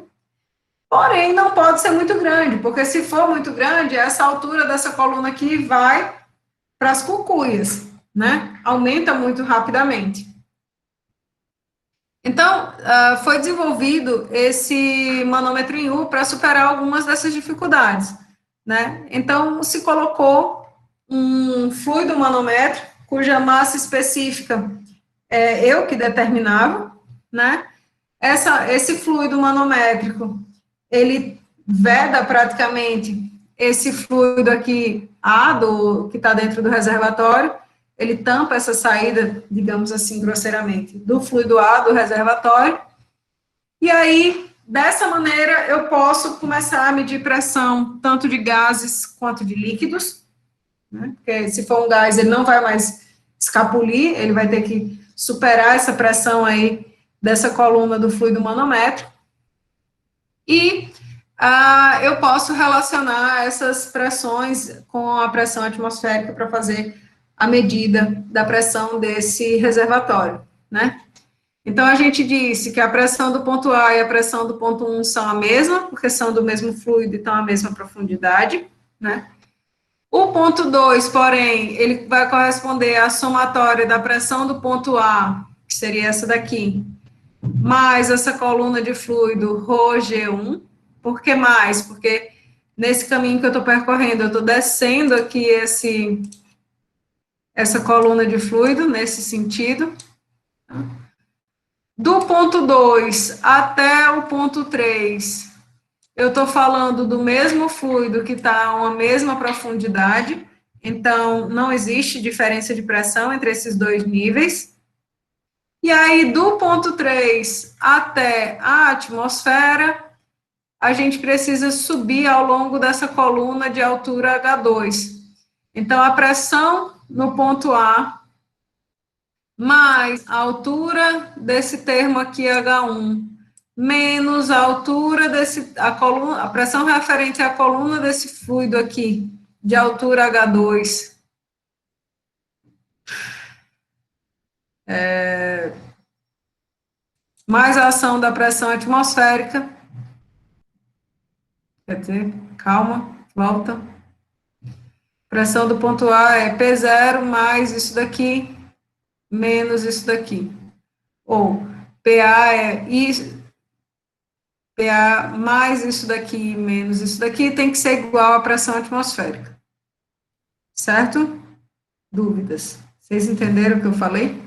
Porém, não pode ser muito grande, porque se for muito grande, essa altura dessa coluna aqui vai para as cucuias, né? Aumenta muito rapidamente. Então, foi desenvolvido esse manômetro em U para superar algumas dessas dificuldades, né? Então, se colocou um fluido manômetro, cuja massa específica é eu que determinava, né? Esse fluido manométrico, ele veda praticamente esse fluido aqui, A, que está dentro do reservatório, ele tampa essa saída, digamos assim, grosseiramente, do fluido A do reservatório, e aí, dessa maneira, eu posso começar a medir pressão, tanto de gases quanto de líquidos, né? Porque se for um gás, ele não vai mais escapulir, ele vai ter que superar essa pressão aí dessa coluna do fluido manométrico, e eu posso relacionar essas pressões com a pressão atmosférica para fazer a medida da pressão desse reservatório, né? Então, a gente disse que a pressão do ponto A e a pressão do ponto 1 são a mesma, porque são do mesmo fluido e estão à mesma profundidade, né? O ponto 2, porém, ele vai corresponder à somatória da pressão do ponto A, que seria essa daqui, mais essa coluna de fluido ρG1. Por que mais? Porque nesse caminho que eu estou percorrendo, eu estou descendo aqui essa coluna de fluido, nesse sentido. Do ponto 2 até o ponto 3, eu estou falando do mesmo fluido que está a uma mesma profundidade, então não existe diferença de pressão entre esses dois níveis. E aí, do ponto 3 até a atmosfera, a gente precisa subir ao longo dessa coluna de altura H2. Então, a pressão no ponto A, mais a altura desse termo aqui, H1, menos a altura a pressão referente à coluna desse fluido aqui, de altura H2, mais a ação da pressão atmosférica, quer dizer, calma, volta. Pressão do ponto A é P0 mais isso daqui, menos isso daqui. Ou PA é isso, PA mais isso daqui, menos isso daqui, tem que ser igual à pressão atmosférica. Certo? Dúvidas? Vocês entenderam o que eu falei?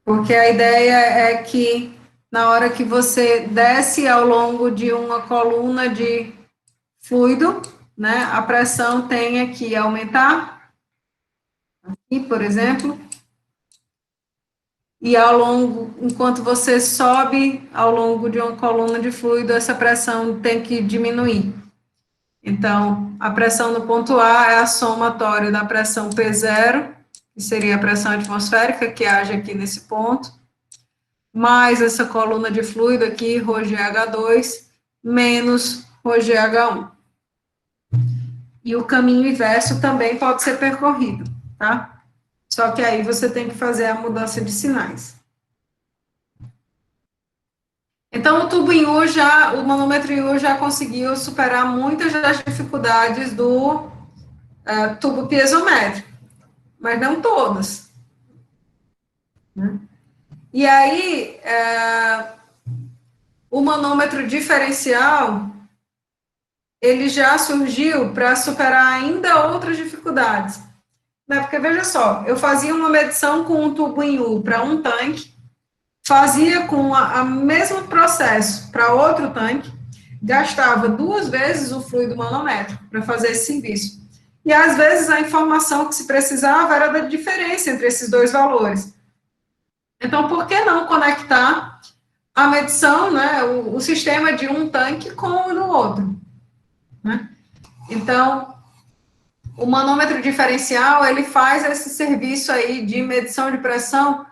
Porque a ideia é que na hora que você desce ao longo de uma coluna de fluido, né, a pressão tenha que aumentar, aqui, por exemplo, e ao longo, enquanto você sobe ao longo de uma coluna de fluido, essa pressão tem que diminuir. Então, a pressão no ponto A é a somatória da pressão P0, que seria a pressão atmosférica, que age aqui nesse ponto, mais essa coluna de fluido aqui, ρgH2, menos ρgH1. E o caminho inverso também pode ser percorrido, tá? Só que aí você tem que fazer a mudança de sinais. Então, o tubo em U o manômetro em U já conseguiu superar muitas das dificuldades do tubo piezométrico, mas não todas, né? E aí, o manômetro diferencial, ele já surgiu para superar ainda outras dificuldades, né? Porque, veja só, eu fazia uma medição com um tubo em U para um tanque, fazia com o mesmo processo para outro tanque, gastava 2 vezes o fluido manométrico para fazer esse serviço. E, às vezes, a informação que se precisava era da diferença entre esses dois valores. Então, por que não conectar a medição, né, o sistema de um tanque com o do outro, né? Então, o manômetro diferencial, ele faz esse serviço aí de medição de pressão,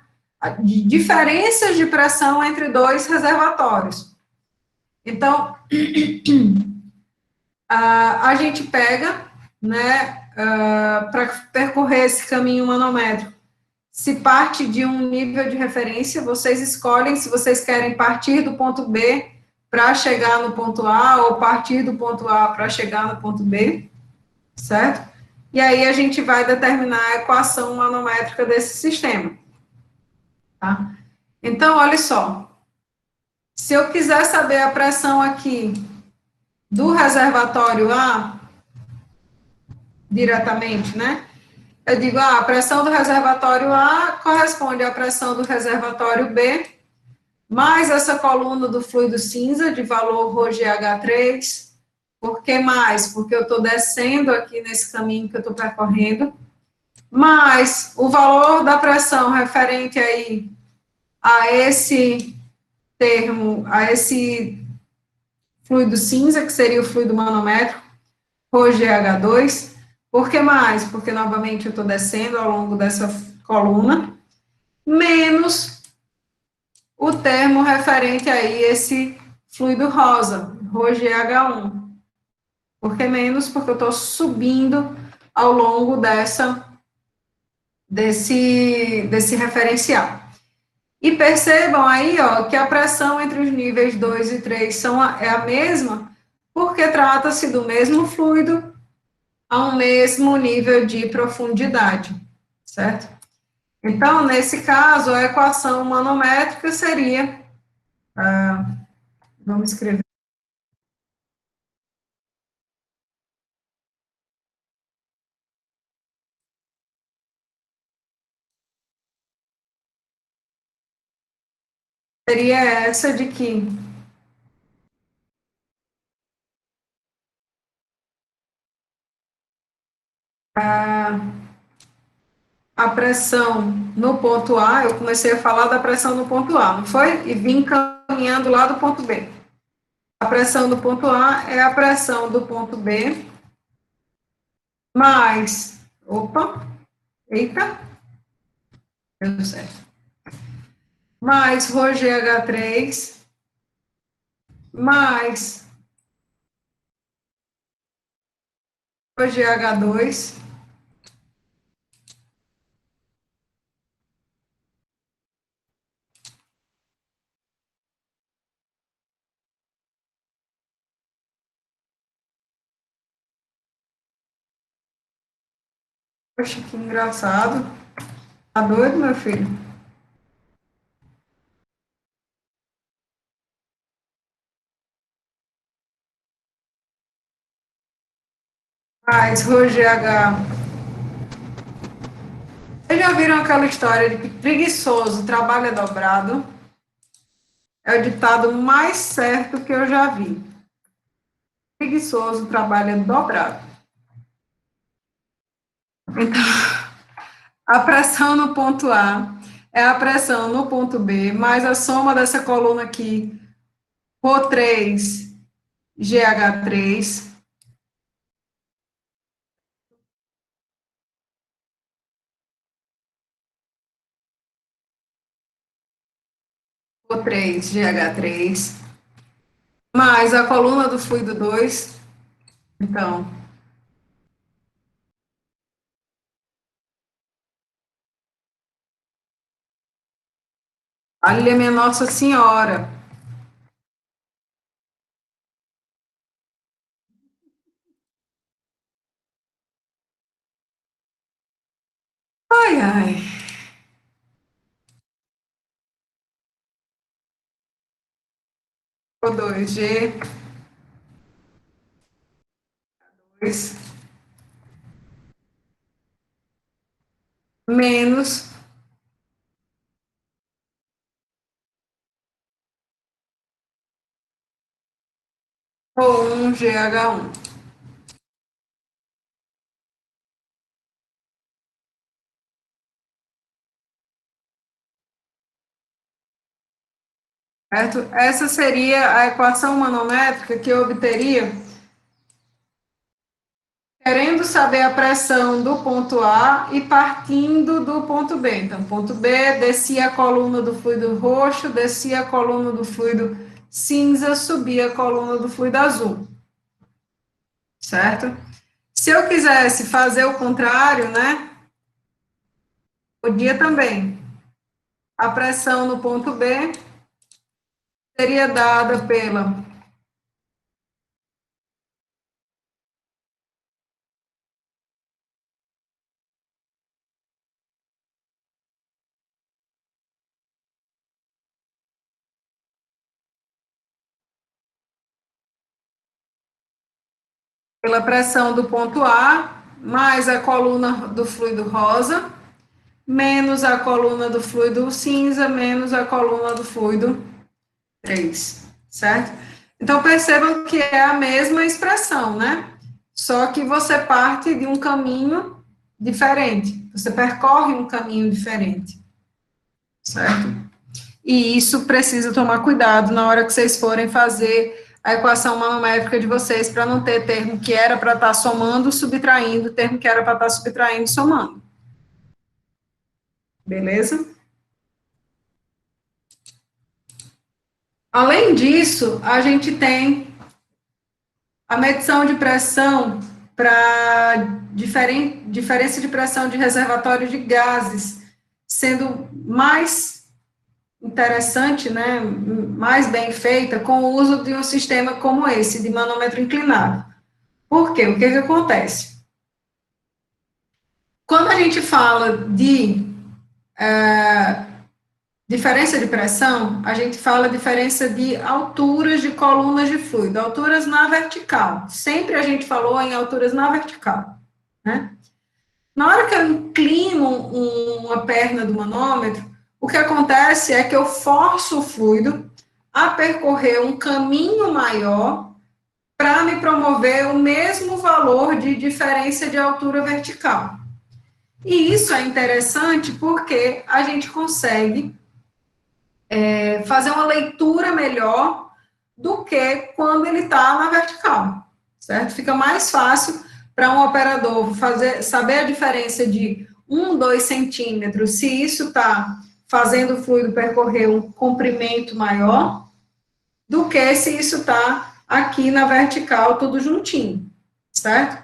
de diferenças de pressão entre dois reservatórios. Então, a gente pega, né, para percorrer esse caminho manométrico, se parte de um nível de referência, vocês escolhem se vocês querem partir do ponto B para chegar no ponto A, ou partir do ponto A para chegar no ponto B, certo? E aí a gente vai determinar a equação manométrica desse sistema, tá? Então, olha só, se eu quiser saber a pressão aqui do reservatório A, diretamente, né? Eu digo, a pressão do reservatório A corresponde à pressão do reservatório B, mais essa coluna do fluido cinza, de valor ρgH3. Por que mais? Porque eu estou descendo aqui nesse caminho que eu estou percorrendo, mais o valor da pressão referente aí a esse termo, a esse fluido cinza, que seria o fluido manométrico, ρgH2. Por que mais? Porque, novamente, eu estou descendo ao longo dessa coluna, menos o termo referente aí, esse fluido rosa, ρgH1. Por que menos? Porque eu estou subindo ao longo desse referencial. E percebam aí, ó, que a pressão entre os níveis 2 e 3 é a mesma, porque trata-se do mesmo fluido a um mesmo nível de profundidade, certo? Então, nesse caso, a equação manométrica seria, vamos escrever, seria essa de que a pressão no ponto A, eu comecei a falar da pressão no ponto A, não foi? E vim caminhando lá do ponto B. A pressão do ponto A é a pressão do ponto B, mais, eita, deu certo, mais ρgH3, mais ρgH2, poxa, que engraçado, tá doido, meu filho? Mais ρgH. Vocês já viram aquela história de que preguiçoso trabalha dobrado? É o ditado mais certo que eu já vi. Preguiçoso trabalha dobrado. Então, a pressão no ponto A é a pressão no ponto B, mais a soma dessa coluna aqui, ρ3, GH3, ρ3, GH3, mais a coluna do fluido 2, então, ali é minha Nossa Senhora. Ai, ai. O2, G2, menos O1, GH1. Certo? Essa seria a equação manométrica que eu obteria querendo saber a pressão do ponto A e partindo do ponto B. Então, ponto B, descia a coluna do fluido roxo, descia a coluna do fluido cinza, subia a coluna do fluido azul. Certo? Se eu quisesse fazer o contrário, né? Podia também. A pressão no ponto B seria dada pela pressão do ponto A, mais a coluna do fluido rosa, menos a coluna do fluido cinza, menos a coluna do fluido 3, certo? Então, percebam que é a mesma expressão, né? Só que você parte de um caminho diferente, você percorre um caminho diferente, certo? E isso precisa tomar cuidado na hora que vocês forem fazer a equação manométrica de vocês, para não ter termo que era para estar somando, subtraindo, termo que era para estar subtraindo, somando. Beleza? Além disso, a gente tem a medição de pressão para diferença de pressão de reservatório de gases, sendo mais interessante, né, mais bem feita, com o uso de um sistema como esse, de manômetro inclinado. Por quê? O que que acontece? Quando a gente fala de diferença de pressão, a gente fala diferença de alturas de colunas de fluido, alturas na vertical. Sempre a gente falou em alturas na vertical, né? Na hora que eu inclino uma perna do manômetro, o que acontece é que eu forço o fluido a percorrer um caminho maior para me promover o mesmo valor de diferença de altura vertical. E isso é interessante porque a gente consegue fazer uma leitura melhor do que quando ele está na vertical, certo? Fica mais fácil para um operador saber a diferença de 2 centímetros, se isso está fazendo o fluido percorrer um comprimento maior, do que se isso está aqui na vertical, tudo juntinho, certo?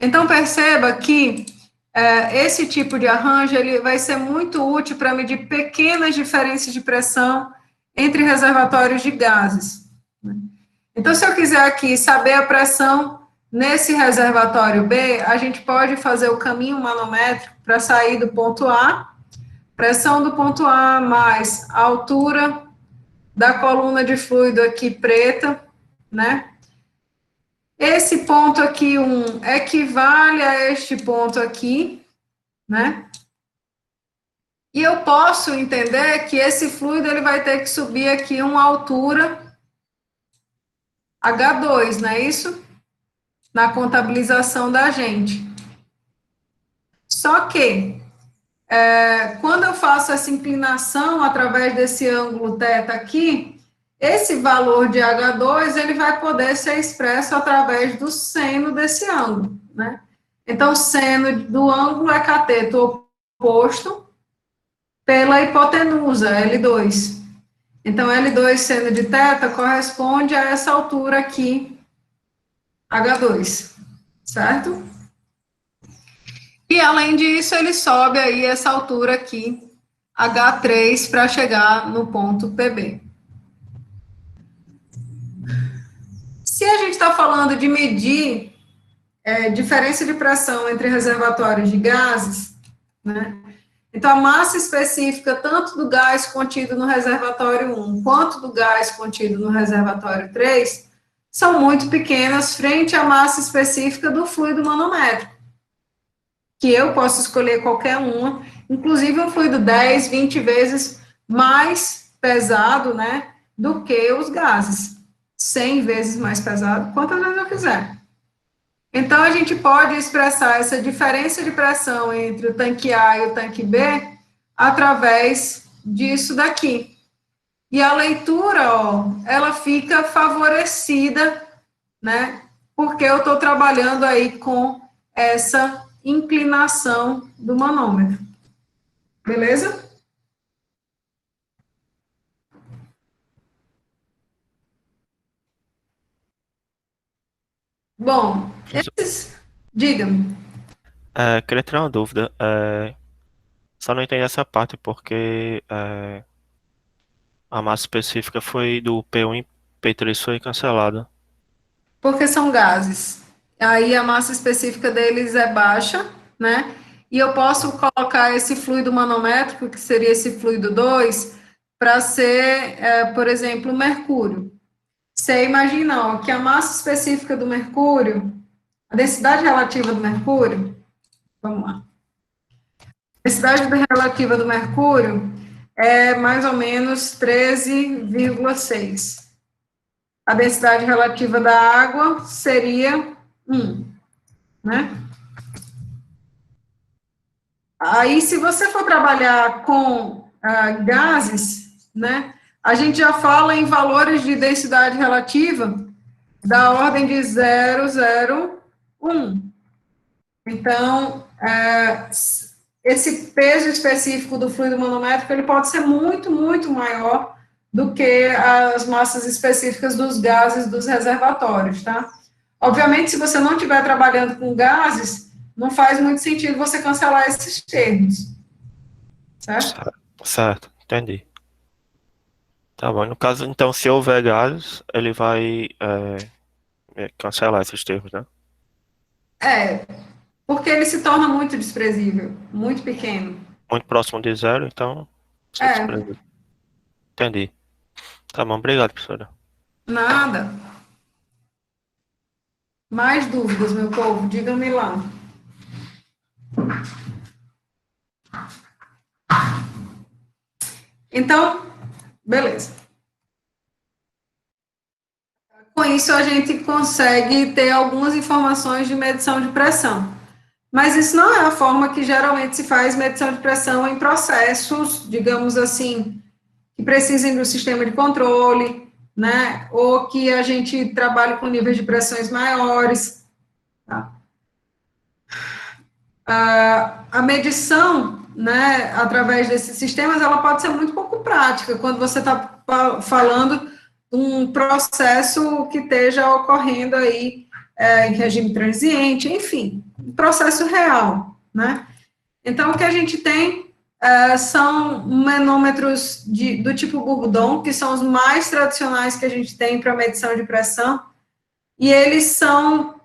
Então, perceba que esse tipo de arranjo ele vai ser muito útil para medir pequenas diferenças de pressão entre reservatórios de gases. Então, se eu quiser aqui saber a pressão nesse reservatório B, a gente pode fazer o caminho manométrico para sair do ponto A, pressão do ponto A mais a altura da coluna de fluido aqui preta, né? Esse ponto aqui, 1, equivale a este ponto aqui, né? E eu posso entender que esse fluido ele vai ter que subir aqui uma altura H2, não é isso? Na contabilização da gente. Só que, quando eu faço essa inclinação através desse ângulo θ aqui, esse valor de H2 ele vai poder ser expresso através do seno desse ângulo, né? Então, o seno do ângulo é cateto oposto pela hipotenusa, L2. Então, L2 seno de θ corresponde a essa altura aqui, H2, certo? E, além disso, ele sobe aí essa altura aqui, H3, para chegar no ponto PB. Se a gente está falando de medir diferença de pressão entre reservatórios de gases, né? Então, a massa específica tanto do gás contido no reservatório 1 quanto do gás contido no reservatório 3 são muito pequenas frente à massa específica do fluido manométrico, que eu posso escolher qualquer uma, inclusive um fluido 10, 20 vezes mais pesado, né, do que os gases, 100 vezes mais pesado, quantas vezes eu quiser. Então, a gente pode expressar essa diferença de pressão entre o tanque A e o tanque B através disso daqui. E a leitura, ó, ela fica favorecida, né? Porque eu estou trabalhando aí com essa inclinação do manômetro. Beleza? Bom, Professor, diga-me. queria tirar uma dúvida. Só não entendi essa parte porque a massa específica foi do P1 e P3 foi cancelada. Porque são gases. Aí a massa específica deles é baixa, né? E eu posso colocar esse fluido manométrico, que seria esse fluido 2, para ser, por exemplo, mercúrio. Você imagina, ó, que a massa específica do mercúrio, a densidade relativa do mercúrio, vamos lá. A densidade relativa do mercúrio é mais ou menos 13,6. A densidade relativa da água seria 1, né? Aí, se você for trabalhar com gases, né, a gente já fala em valores de densidade relativa da ordem de 0,01. Então, esse peso específico do fluido manométrico, ele pode ser muito, muito maior do que as massas específicas dos gases dos reservatórios, tá? Obviamente, se você não estiver trabalhando com gases, não faz muito sentido você cancelar esses termos, certo? Certo, entendi. Tá bom. No caso, então, se houver gases, ele vai cancelar esses termos, né? É, porque ele se torna muito desprezível, muito pequeno. Muito próximo de zero, então você É, despreza. Entendi. Tá bom, obrigado, professora. nada. Mais dúvidas, meu povo? Digam-me lá. Então, beleza. Com isso, a gente consegue ter algumas informações de medição de pressão. Mas isso não é a forma que geralmente se faz medição de pressão em processos, digamos assim, que precisem do sistema de controle, né? Ou que a gente trabalhe com níveis de pressões maiores. Tá? A medição, né, através desses sistemas, ela pode ser muito pouco prática, quando você está falando de um processo que esteja ocorrendo aí em regime transiente, enfim, um processo real, né? Então, o que a gente tem são manômetros do tipo Bourdon, que são os mais tradicionais que a gente tem para medição de pressão, e eles são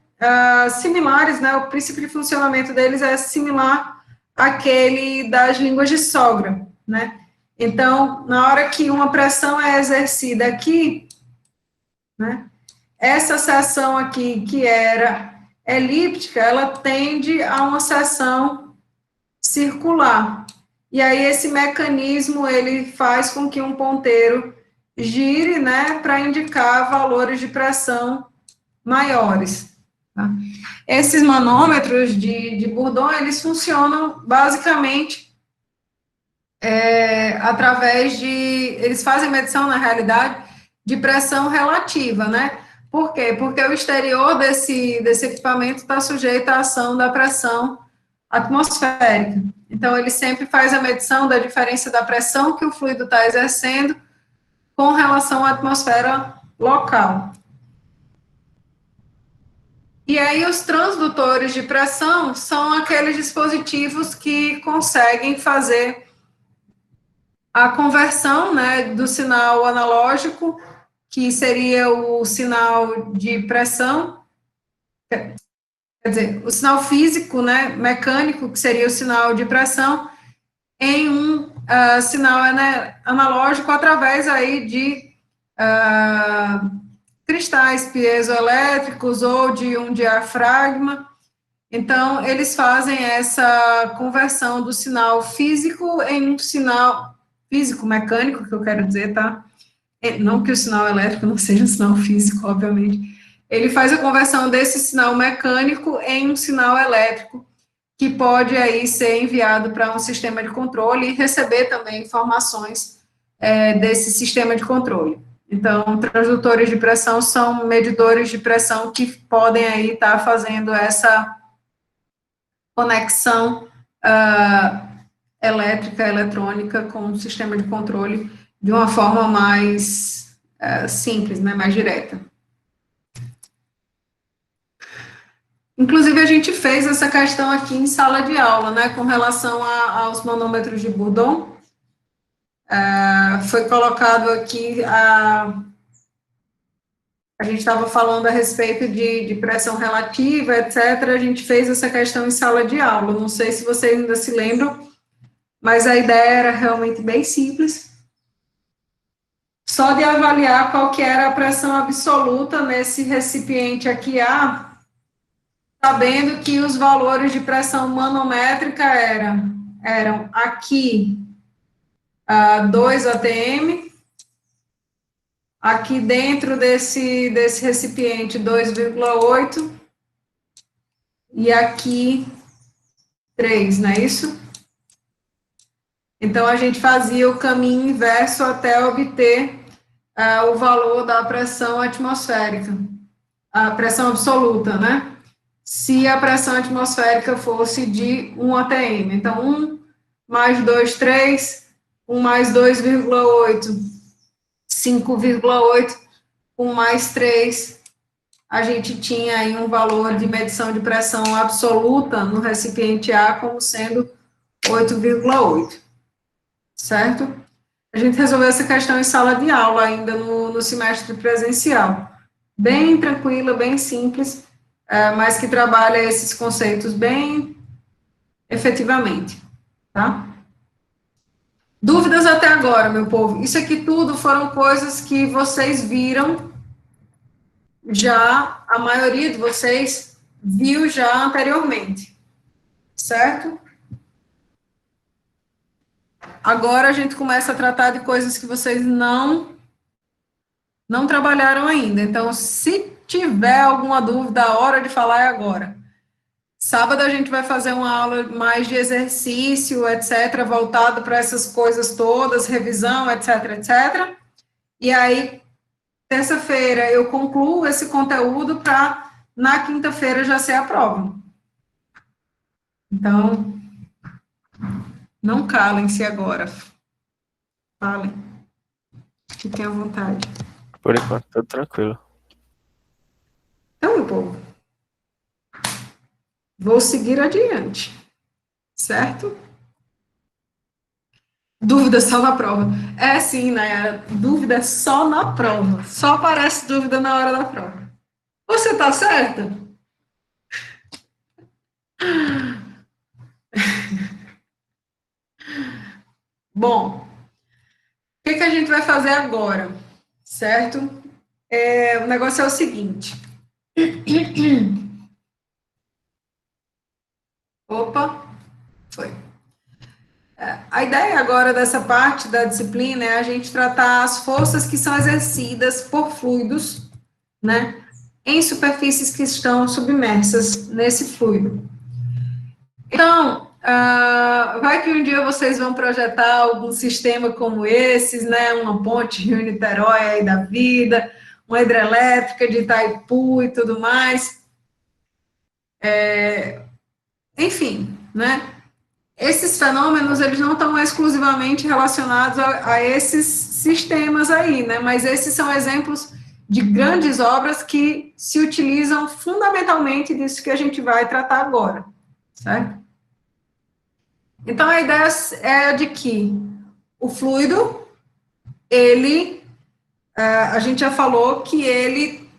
similares, né? O princípio de funcionamento deles é similar àquele das línguas de sogra, né? Então, na hora que uma pressão é exercida aqui, né? Essa seção aqui, que era elíptica, ela tende a uma seção circular. E aí esse mecanismo, ele faz com que um ponteiro gire, né, para indicar valores de pressão maiores. Tá? Esses manômetros de Bourdon, eles funcionam basicamente através de, eles fazem medição, na realidade, de pressão relativa, né? Por quê? Porque o exterior desse equipamento está sujeito à ação da pressão atmosférica. Então, ele sempre faz a medição da diferença da pressão que o fluido está exercendo com relação à atmosfera local. E aí, os transdutores de pressão são aqueles dispositivos que conseguem fazer a conversão, né, do sinal analógico, que seria o sinal de pressão, quer dizer, o sinal físico, né, mecânico, que seria o sinal de pressão, em um sinal analógico através aí de cristais piezoelétricos ou de um diafragma. Então, eles fazem essa conversão do sinal físico em um sinal físico-mecânico, que eu quero dizer, tá? Não que o sinal elétrico não seja um sinal físico, obviamente. Ele faz a conversão desse sinal mecânico em um sinal elétrico, que pode aí ser enviado para um sistema de controle e receber também informações desse sistema de controle. Então, transdutores de pressão são medidores de pressão que podem aí estar fazendo essa conexão elétrica, eletrônica com o sistema de controle de uma forma mais simples, né, mais direta. Inclusive, a gente fez essa questão aqui em sala de aula, né, com relação aos manômetros de Bourdon. Foi colocado aqui, a gente estava falando a respeito de pressão relativa, etc. A gente fez essa questão em sala de aula. Não sei se vocês ainda se lembram, mas a ideia era realmente bem simples. Só de avaliar qual que era a pressão absoluta nesse recipiente aqui A, sabendo que os valores de pressão manométrica eram aqui 2 atm, aqui dentro desse recipiente 2,8 e aqui 3, não é isso? Então, a gente fazia o caminho inverso até obter o valor da pressão atmosférica, a pressão absoluta, né? Se a pressão atmosférica fosse de 1 atm. Então, 1 mais 2, 3, 1 mais 2,8, 5,8, 1 mais 3, a gente tinha aí um valor de medição de pressão absoluta no recipiente A como sendo 8,8, certo? A gente resolveu essa questão em sala de aula ainda no semestre presencial. Bem tranquila, bem simples, mas que trabalha esses conceitos bem efetivamente, tá? Dúvidas até agora, meu povo? Isso aqui tudo foram coisas que vocês viram já, a maioria de vocês viu já anteriormente, certo? Agora a gente começa a tratar de coisas que vocês não trabalharam ainda. Então, se tiver alguma dúvida, a hora de falar é agora. Sábado a gente vai fazer uma aula mais de exercício, etc., voltado para essas coisas todas, revisão, etc., etc. E aí, terça-feira eu concluo esse conteúdo para, na quinta-feira, já ser a prova. Então, não calem-se agora. Falem. Fiquem à vontade. Por enquanto, tudo tranquilo. Então, meu povo, vou seguir adiante, certo? Dúvida só na prova. É sim, Nayara, dúvida só na prova. Só aparece dúvida na hora da prova. Você tá certa? Bom, o que a gente vai fazer agora, certo? O negócio é o seguinte. Opa, foi. A ideia agora dessa parte da disciplina é a gente tratar as forças que são exercidas por fluidos, né, em superfícies que estão submersas nesse fluido. Então, vai que um dia vocês vão projetar algum sistema como esses, né, uma ponte Rio-Niterói aí da vida, uma hidrelétrica de Itaipu e tudo mais. Enfim, né, esses fenômenos, eles não estão exclusivamente relacionados a esses sistemas aí, né, mas esses são exemplos de grandes obras que se utilizam fundamentalmente disso que a gente vai tratar agora, certo? Então, a ideia é de que o fluido, a gente já falou que ele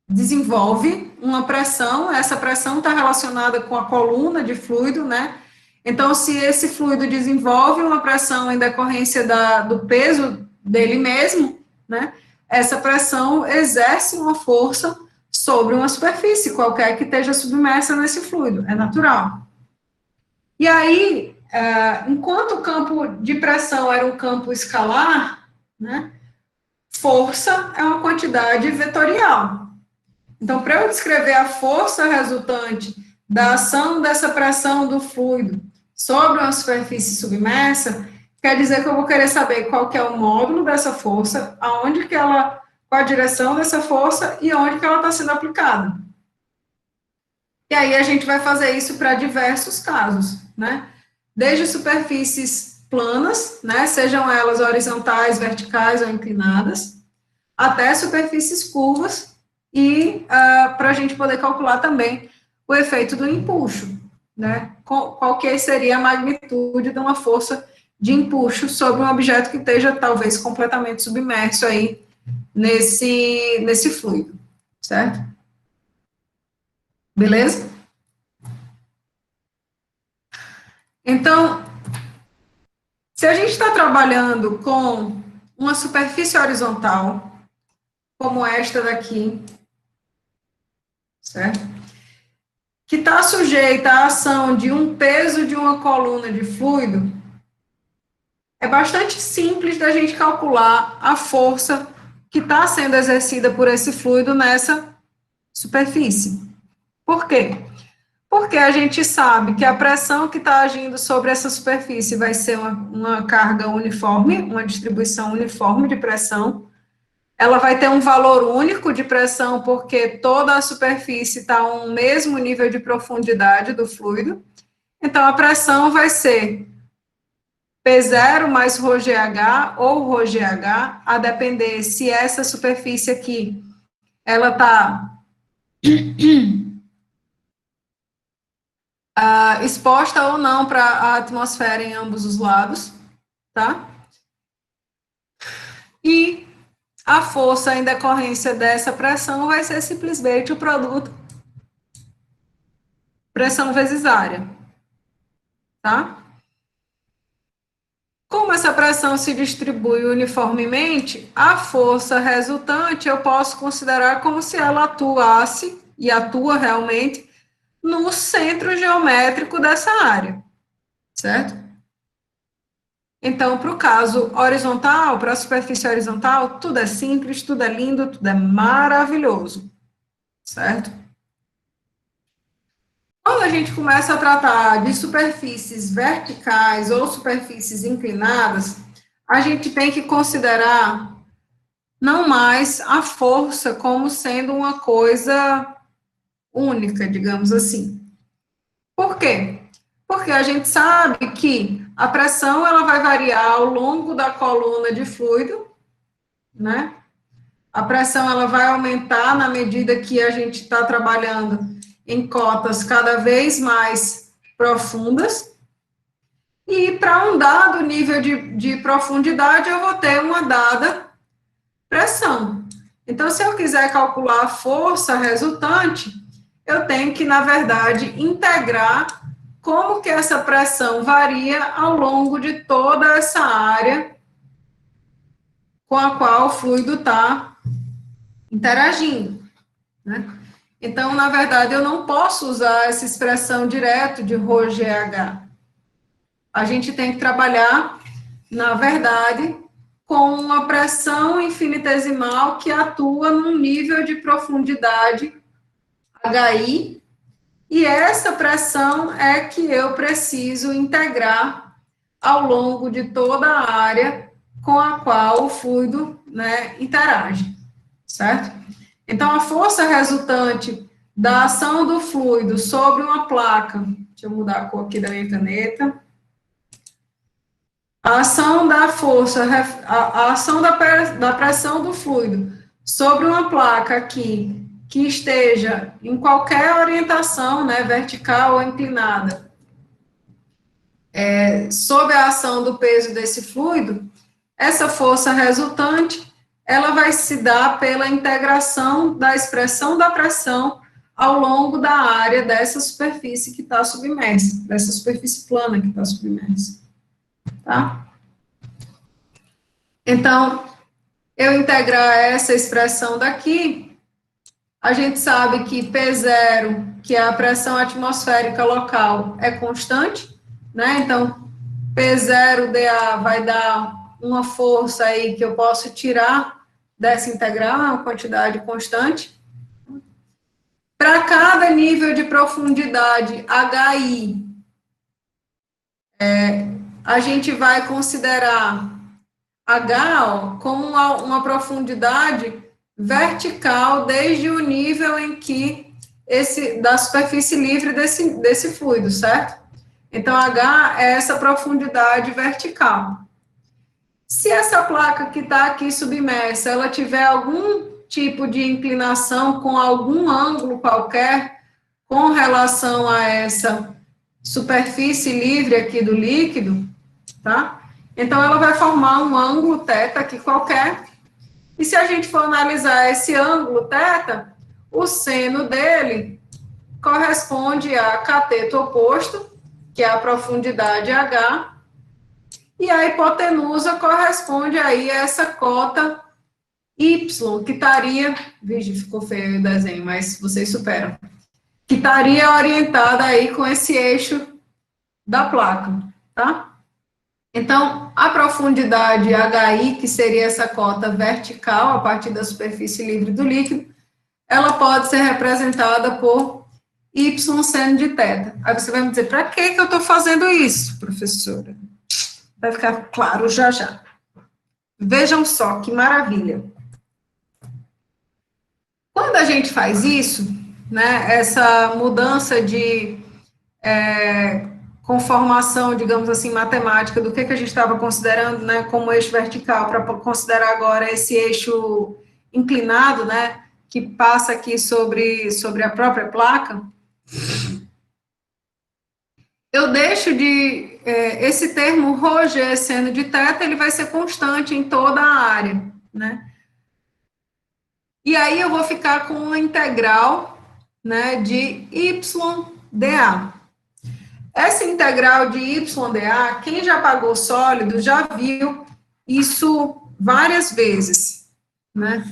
desenvolve uma pressão, essa pressão está relacionada com a coluna de fluido, né? Então, se esse fluido desenvolve uma pressão em decorrência do peso dele mesmo, né? Essa pressão exerce uma força sobre uma superfície qualquer que esteja submersa nesse fluido, é natural. E aí, enquanto o campo de pressão era um campo escalar, né, força é uma quantidade vetorial. Então, para eu descrever a força resultante da ação dessa pressão do fluido sobre uma superfície submersa, quer dizer que eu vou querer saber qual que é o módulo dessa força, qual a direção dessa força e onde que ela está sendo aplicada. E aí a gente vai fazer isso para diversos casos, né? Desde superfícies planas, né? Sejam elas horizontais, verticais ou inclinadas, até superfícies curvas, e para a gente poder calcular também o efeito do empuxo, né? Qual que seria a magnitude de uma força de empuxo sobre um objeto que esteja talvez completamente submerso aí nesse fluido, certo? Beleza? Então, se a gente está trabalhando com uma superfície horizontal, como esta daqui, certo? Que está sujeita à ação de um peso de uma coluna de fluido, é bastante simples da gente calcular a força que está sendo exercida por esse fluido nessa superfície. Por quê? Porque a gente sabe que a pressão que está agindo sobre essa superfície vai ser uma carga uniforme, uma distribuição uniforme de pressão. Ela vai ter um valor único de pressão, porque toda a superfície está a um mesmo nível de profundidade do fluido. Então, a pressão vai ser P0 mais ρgh ou ρgh, a depender se essa superfície aqui, ela está exposta ou não para a atmosfera em ambos os lados, tá? E a força em decorrência dessa pressão vai ser simplesmente o produto pressão vezes área, tá? Como essa pressão se distribui uniformemente, a força resultante eu posso considerar como se ela atuasse, e atua realmente, no centro geométrico dessa área, certo? Então, para o caso horizontal, para a superfície horizontal, tudo é simples, tudo é lindo, tudo é maravilhoso, certo? Quando a gente começa a tratar de superfícies verticais ou superfícies inclinadas, a gente tem que considerar não mais a força como sendo uma coisa única, digamos assim. Por quê? Porque a gente sabe que a pressão ela vai variar ao longo da coluna de fluido, né? A pressão ela vai aumentar na medida que a gente está trabalhando em cotas cada vez mais profundas. E para um dado nível de profundidade, eu vou ter uma dada pressão. Então, se eu quiser calcular a força resultante, eu tenho que, na verdade, integrar como que essa pressão varia ao longo de toda essa área com a qual o fluido está interagindo, né? Então, na verdade, eu não posso usar essa expressão direto de ρgh. A gente tem que trabalhar, na verdade, com uma pressão infinitesimal que atua num nível de profundidade HI, e essa pressão é que eu preciso integrar ao longo de toda a área com a qual o fluido, né, interage, certo? Então, a força resultante da ação do fluido sobre uma placa, deixa eu mudar a cor aqui da minha caneta, a ação da força, a ação da pressão do fluido sobre uma placa aqui, que esteja em qualquer orientação, né, vertical ou inclinada, sob a ação do peso desse fluido, essa força resultante, ela vai se dar pela integração da expressão da pressão ao longo da área dessa superfície que está submersa, dessa superfície plana que está submersa, tá? Então, eu integrar essa expressão daqui, a gente sabe que P0, que é a pressão atmosférica local, é constante, né? Então, P0dA vai dar uma força aí que eu posso tirar dessa integral, uma quantidade constante. Para cada nível de profundidade HI, a gente vai considerar H ó, como uma profundidade vertical desde o nível em que da superfície livre desse fluido, certo? Então, H é essa profundidade vertical. Se essa placa que está aqui submersa, ela tiver algum tipo de inclinação com algum ângulo qualquer com relação a essa superfície livre aqui do líquido, tá? Então, ela vai formar um ângulo θ aqui qualquer, e se a gente for analisar esse ângulo θ, o seno dele corresponde a cateto oposto, que é a profundidade H, e a hipotenusa corresponde aí a essa cota Y, que estaria, vixe, ficou feio o desenho, mas vocês superam, que estaria orientada aí com esse eixo da placa, tá? Então, a profundidade HI, que seria essa cota vertical a partir da superfície livre do líquido, ela pode ser representada por Y seno de θ. Aí você vai me dizer, para que eu estou fazendo isso, professora? Vai ficar claro já já. Vejam só que maravilha. Quando a gente faz isso, né, essa mudança de conformação, digamos assim, matemática, do que a gente estava considerando, né, como eixo vertical, para considerar agora esse eixo inclinado, né, que passa aqui sobre a própria placa, eu deixo de, esse termo ρg seno de θ, ele vai ser constante em toda a área, né, e aí eu vou ficar com uma integral, né, de YdA. Essa integral de YdA, quem já pagou sólido já viu isso várias vezes, né?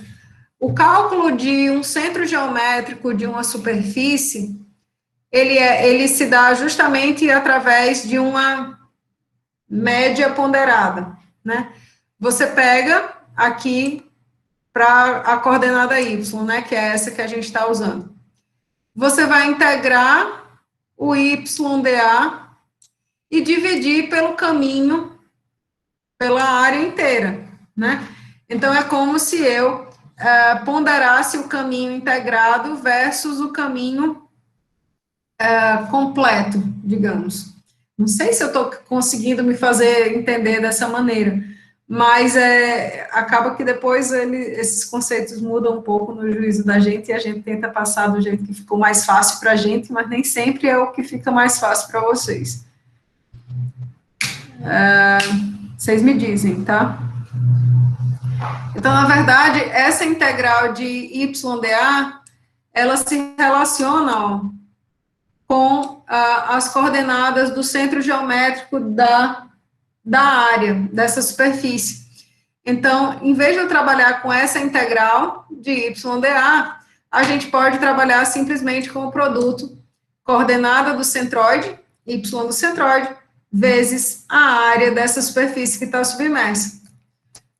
O cálculo de um centro geométrico de uma superfície, ele se dá justamente através de uma média ponderada, né? Você pega aqui para a coordenada Y, né, que é essa que a gente está usando. Você vai integrar o YdA e dividir pelo caminho, pela área inteira, né? Então, é como se eu ponderasse o caminho integrado versus o caminho completo, digamos. Não sei se eu estou conseguindo me fazer entender dessa maneira, mas acaba que depois esses conceitos mudam um pouco no juízo da gente e a gente tenta passar do jeito que ficou mais fácil para a gente, mas nem sempre é o que fica mais fácil para vocês. Vocês me dizem, tá? Então, na verdade, essa integral de YdA, ela se relaciona, ó, com as coordenadas do centro geométrico da área, dessa superfície. Então, em vez de eu trabalhar com essa integral de YdA, a gente pode trabalhar simplesmente com o produto coordenada do centroide, Y do centroide, vezes a área dessa superfície que está submersa.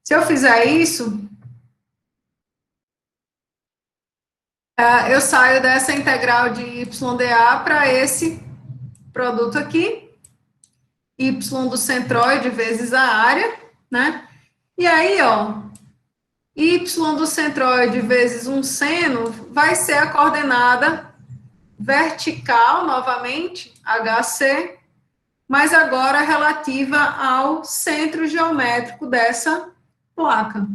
Se eu fizer isso, eu saio dessa integral de YdA para esse produto aqui, Y do centroide vezes a área, né? E aí, ó, Y do centroide vezes um seno vai ser a coordenada vertical, novamente, HC, mas agora relativa ao centro geométrico dessa placa.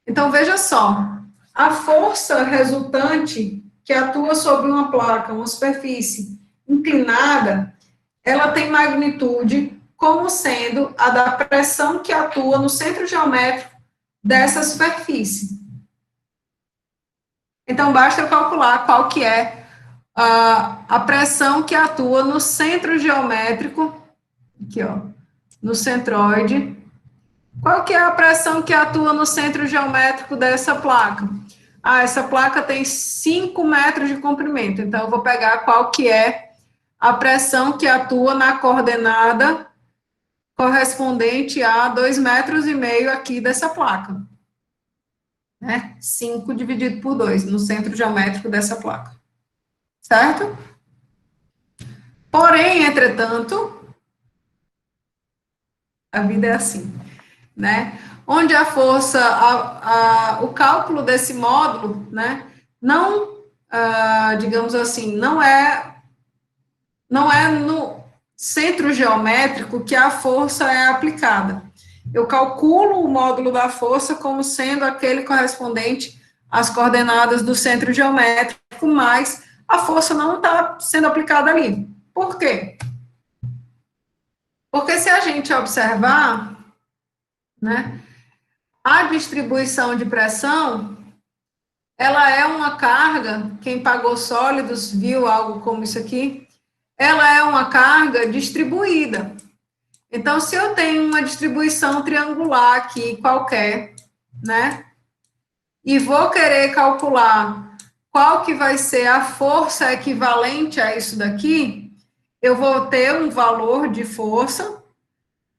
Então, veja só, a força resultante que atua sobre uma placa, uma superfície inclinada, ela tem magnitude como sendo a da pressão que atua no centro geométrico dessa superfície. Então, basta eu calcular qual que é a pressão que atua no centro geométrico, aqui, ó, no centroide. Qual que é a pressão que atua no centro geométrico dessa placa? Essa placa tem 5 metros de comprimento, então eu vou pegar qual que é a pressão que atua na coordenada correspondente a 2,5 metros aqui dessa placa. Né? 5 dividido por 2, no centro geométrico dessa placa. Certo? Porém, entretanto, a vida é assim, né? Onde a força, o cálculo desse módulo, né, não, digamos assim, não é no centro geométrico que a força é aplicada. Eu calculo o módulo da força como sendo aquele correspondente as coordenadas do centro geométrico, mas a força não está sendo aplicada ali. Por quê? Porque se a gente observar, né, a distribuição de pressão, ela é uma carga, quem pagou sólidos viu algo como isso aqui, ela é uma carga distribuída. Então, se eu tenho uma distribuição triangular aqui, qualquer, né, e vou querer calcular qual que vai ser a força equivalente a isso daqui, eu vou ter um valor de força,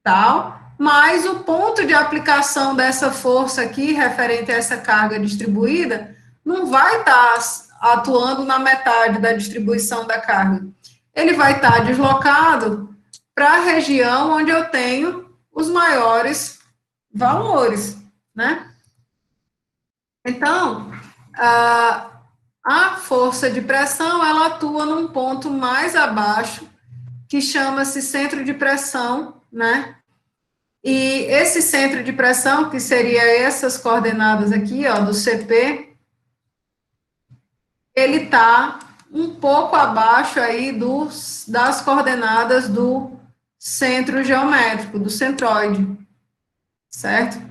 tal, mas o ponto de aplicação dessa força aqui, referente a essa carga distribuída, não vai estar atuando na metade da distribuição da carga. Ele vai estar deslocado para a região onde eu tenho os maiores valores, né? Então, a força de pressão, ela atua num ponto mais abaixo, que chama-se centro de pressão, né? E esse centro de pressão, que seria essas coordenadas aqui, ó, do CP, ele está um pouco abaixo aí das coordenadas do centro geométrico, do centroide, certo?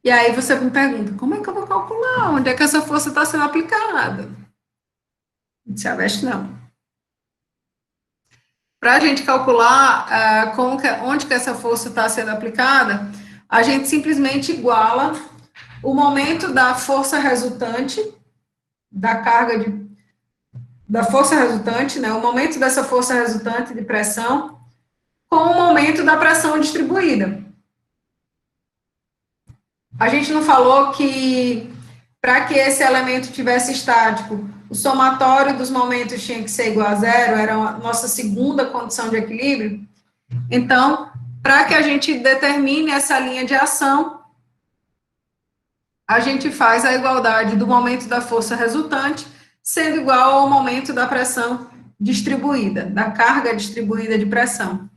E aí você me pergunta, como é que eu vou calcular onde é que essa força está sendo aplicada? Se aveste, não. Para a gente calcular onde que essa força está sendo aplicada, a gente simplesmente iguala o momento da força resultante, da carga da força resultante, né, o momento dessa força resultante de pressão, com o momento da pressão distribuída. A gente não falou que, para que esse elemento tivesse estático, o somatório dos momentos tinha que ser igual a zero, era a nossa segunda condição de equilíbrio. Então, para que a gente determine essa linha de ação, a gente faz a igualdade do momento da força resultante sendo igual ao momento da pressão distribuída, da carga distribuída de pressão.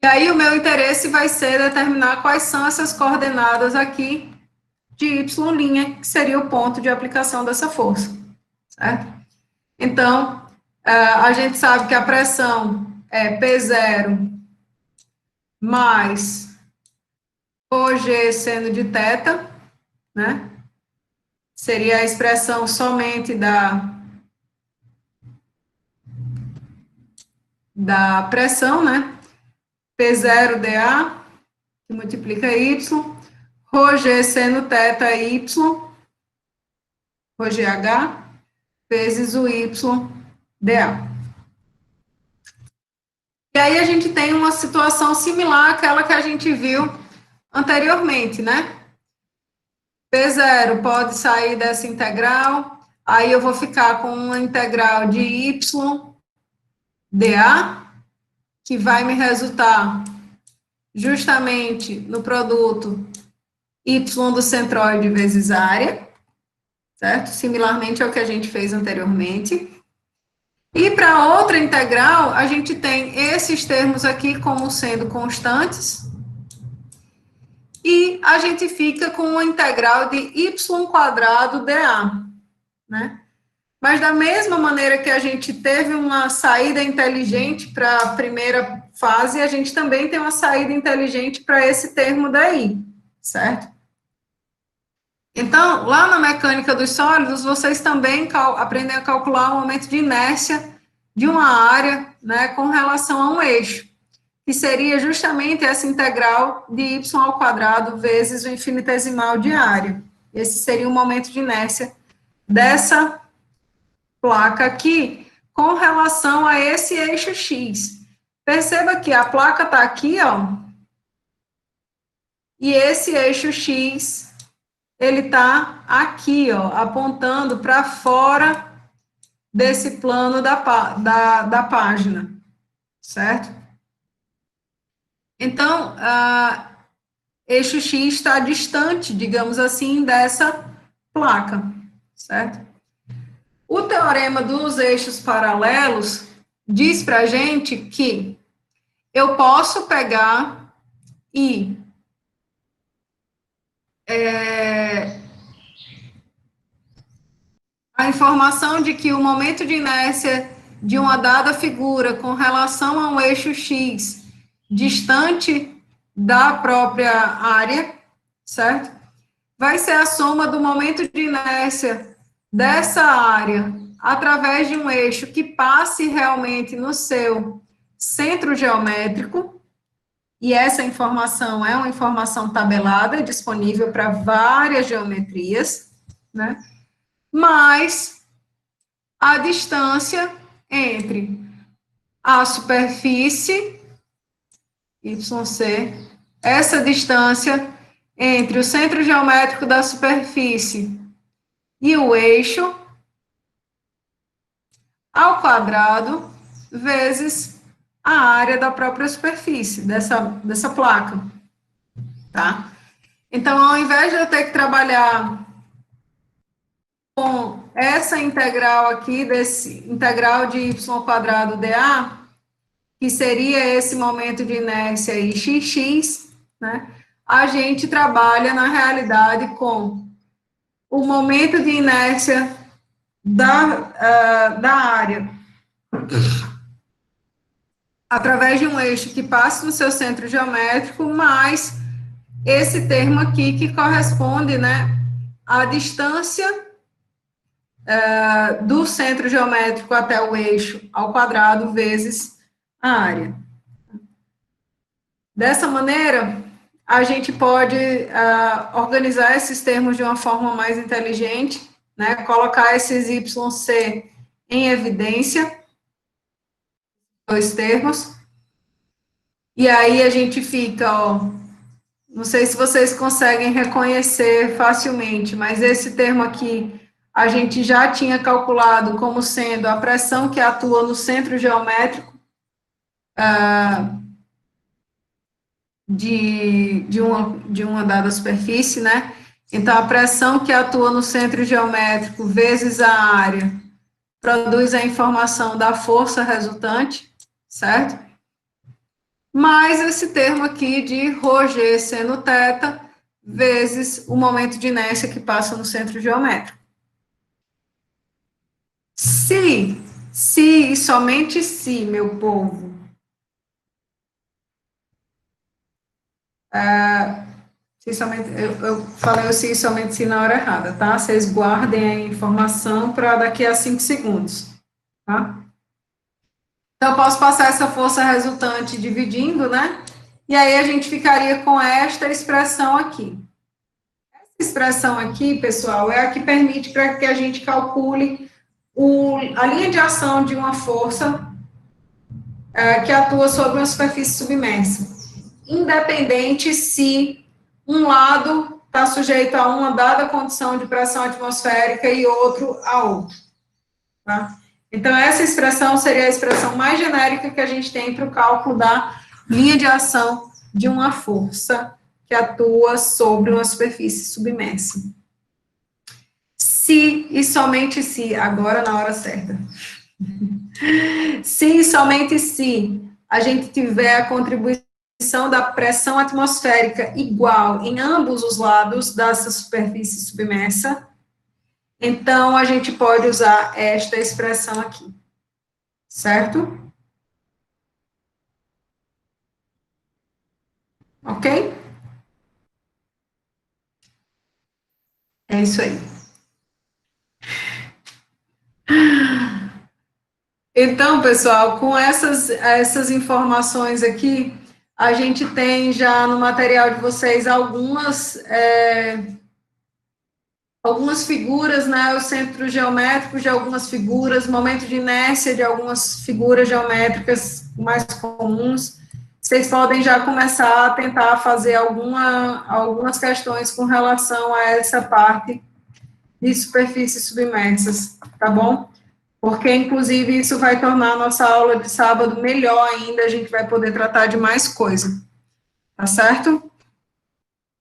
E aí o meu interesse vai ser determinar quais são essas coordenadas aqui de y', que seria o ponto de aplicação dessa força, certo? Então, a gente sabe que a pressão é P0 mais OG seno de θ, né? Seria a expressão somente da pressão, né? P0 dA, que multiplica Y, ρg seno θ Y, ρgh, vezes o Y dA. E aí a gente tem uma situação similar àquela que a gente viu anteriormente, né? P0 pode sair dessa integral, aí eu vou ficar com uma integral de y dA, que vai me resultar justamente no produto y do centroide vezes área, certo? Similarmente ao que a gente fez anteriormente. E para outra integral, a gente tem esses termos aqui como sendo constantes, e a gente fica com uma integral de y² dA, né? Mas da mesma maneira que a gente teve uma saída inteligente para a primeira fase, a gente também tem uma saída inteligente para esse termo daí, certo? Então, lá na mecânica dos sólidos, vocês também aprendem a calcular o momento de inércia de uma área, né, com relação a um eixo, que seria justamente essa integral de y² vezes o infinitesimal de área. Esse seria o momento de inércia dessa placa aqui, com relação a esse eixo X. Perceba que a placa está aqui, ó, e esse eixo X, ele está aqui, ó, apontando para fora desse plano da página, certo? Então, eixo X está distante, digamos assim, dessa placa, certo? O teorema dos eixos paralelos diz para a gente que eu posso pegar e A informação de que o momento de inércia de uma dada figura com relação a um eixo X distante da própria área, certo? Vai ser a soma do momento de inércia dessa área através de um eixo que passe realmente no seu centro geométrico, e essa informação é uma informação tabelada, disponível para várias geometrias, né? Mais a distância entre a superfície, YC, essa distância entre o centro geométrico da superfície e o eixo, ao quadrado, vezes a área da própria superfície, dessa placa, tá? Então, ao invés de eu ter que trabalhar com essa integral aqui, desse integral de y² dA, que seria esse momento de inércia i xx, né? A gente trabalha, na realidade, com o momento de inércia da área através de um eixo que passa no seu centro geométrico, mais esse termo aqui que corresponde, né, à distância do centro geométrico até o eixo ao quadrado vezes a área. Dessa maneira, a gente pode organizar esses termos de uma forma mais inteligente, né, colocar esses YC em evidência, dois termos, e aí a gente fica, ó, não sei se vocês conseguem reconhecer facilmente, mas esse termo aqui a gente já tinha calculado como sendo a pressão que atua no centro geométrico de uma dada superfície, né? Então, a pressão que atua no centro geométrico vezes a área produz a informação da força resultante, certo? Mais esse termo aqui de ρg seno θ vezes o momento de inércia que passa no centro geométrico. Se e somente se, meu povo, se somente, eu falei o se e somente se na hora errada, tá? Vocês guardem a informação para daqui a 5 segundos, tá? Então, eu posso passar essa força resultante dividindo, né? E aí a gente ficaria com esta expressão aqui. Essa expressão aqui, pessoal, é a que permite para que a gente calcule a linha de ação de uma força que atua sobre uma superfície submersa, independente se um lado está sujeito a uma dada condição de pressão atmosférica e outro a outra, tá? Então, essa expressão seria a expressão mais genérica que a gente tem para o cálculo da linha de ação de uma força que atua sobre uma superfície submersa. Se e somente se, agora na hora certa. Se e somente se a gente tiver a contribuição da pressão atmosférica igual em ambos os lados dessa superfície submersa, então a gente pode usar esta expressão aqui, certo? Ok? É isso aí. Então, pessoal, com essas informações aqui, a gente tem já no material de vocês algumas figuras, né, os centros geométricos de algumas figuras, momento de inércia de algumas figuras geométricas mais comuns. Vocês podem já começar a tentar fazer algumas questões com relação a essa parte de superfícies submersas, tá bom? Porque, inclusive, isso vai tornar a nossa aula de sábado melhor ainda, a gente vai poder tratar de mais coisa, tá certo?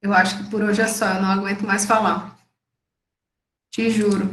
Eu acho que por hoje é só, eu não aguento mais falar. Te juro.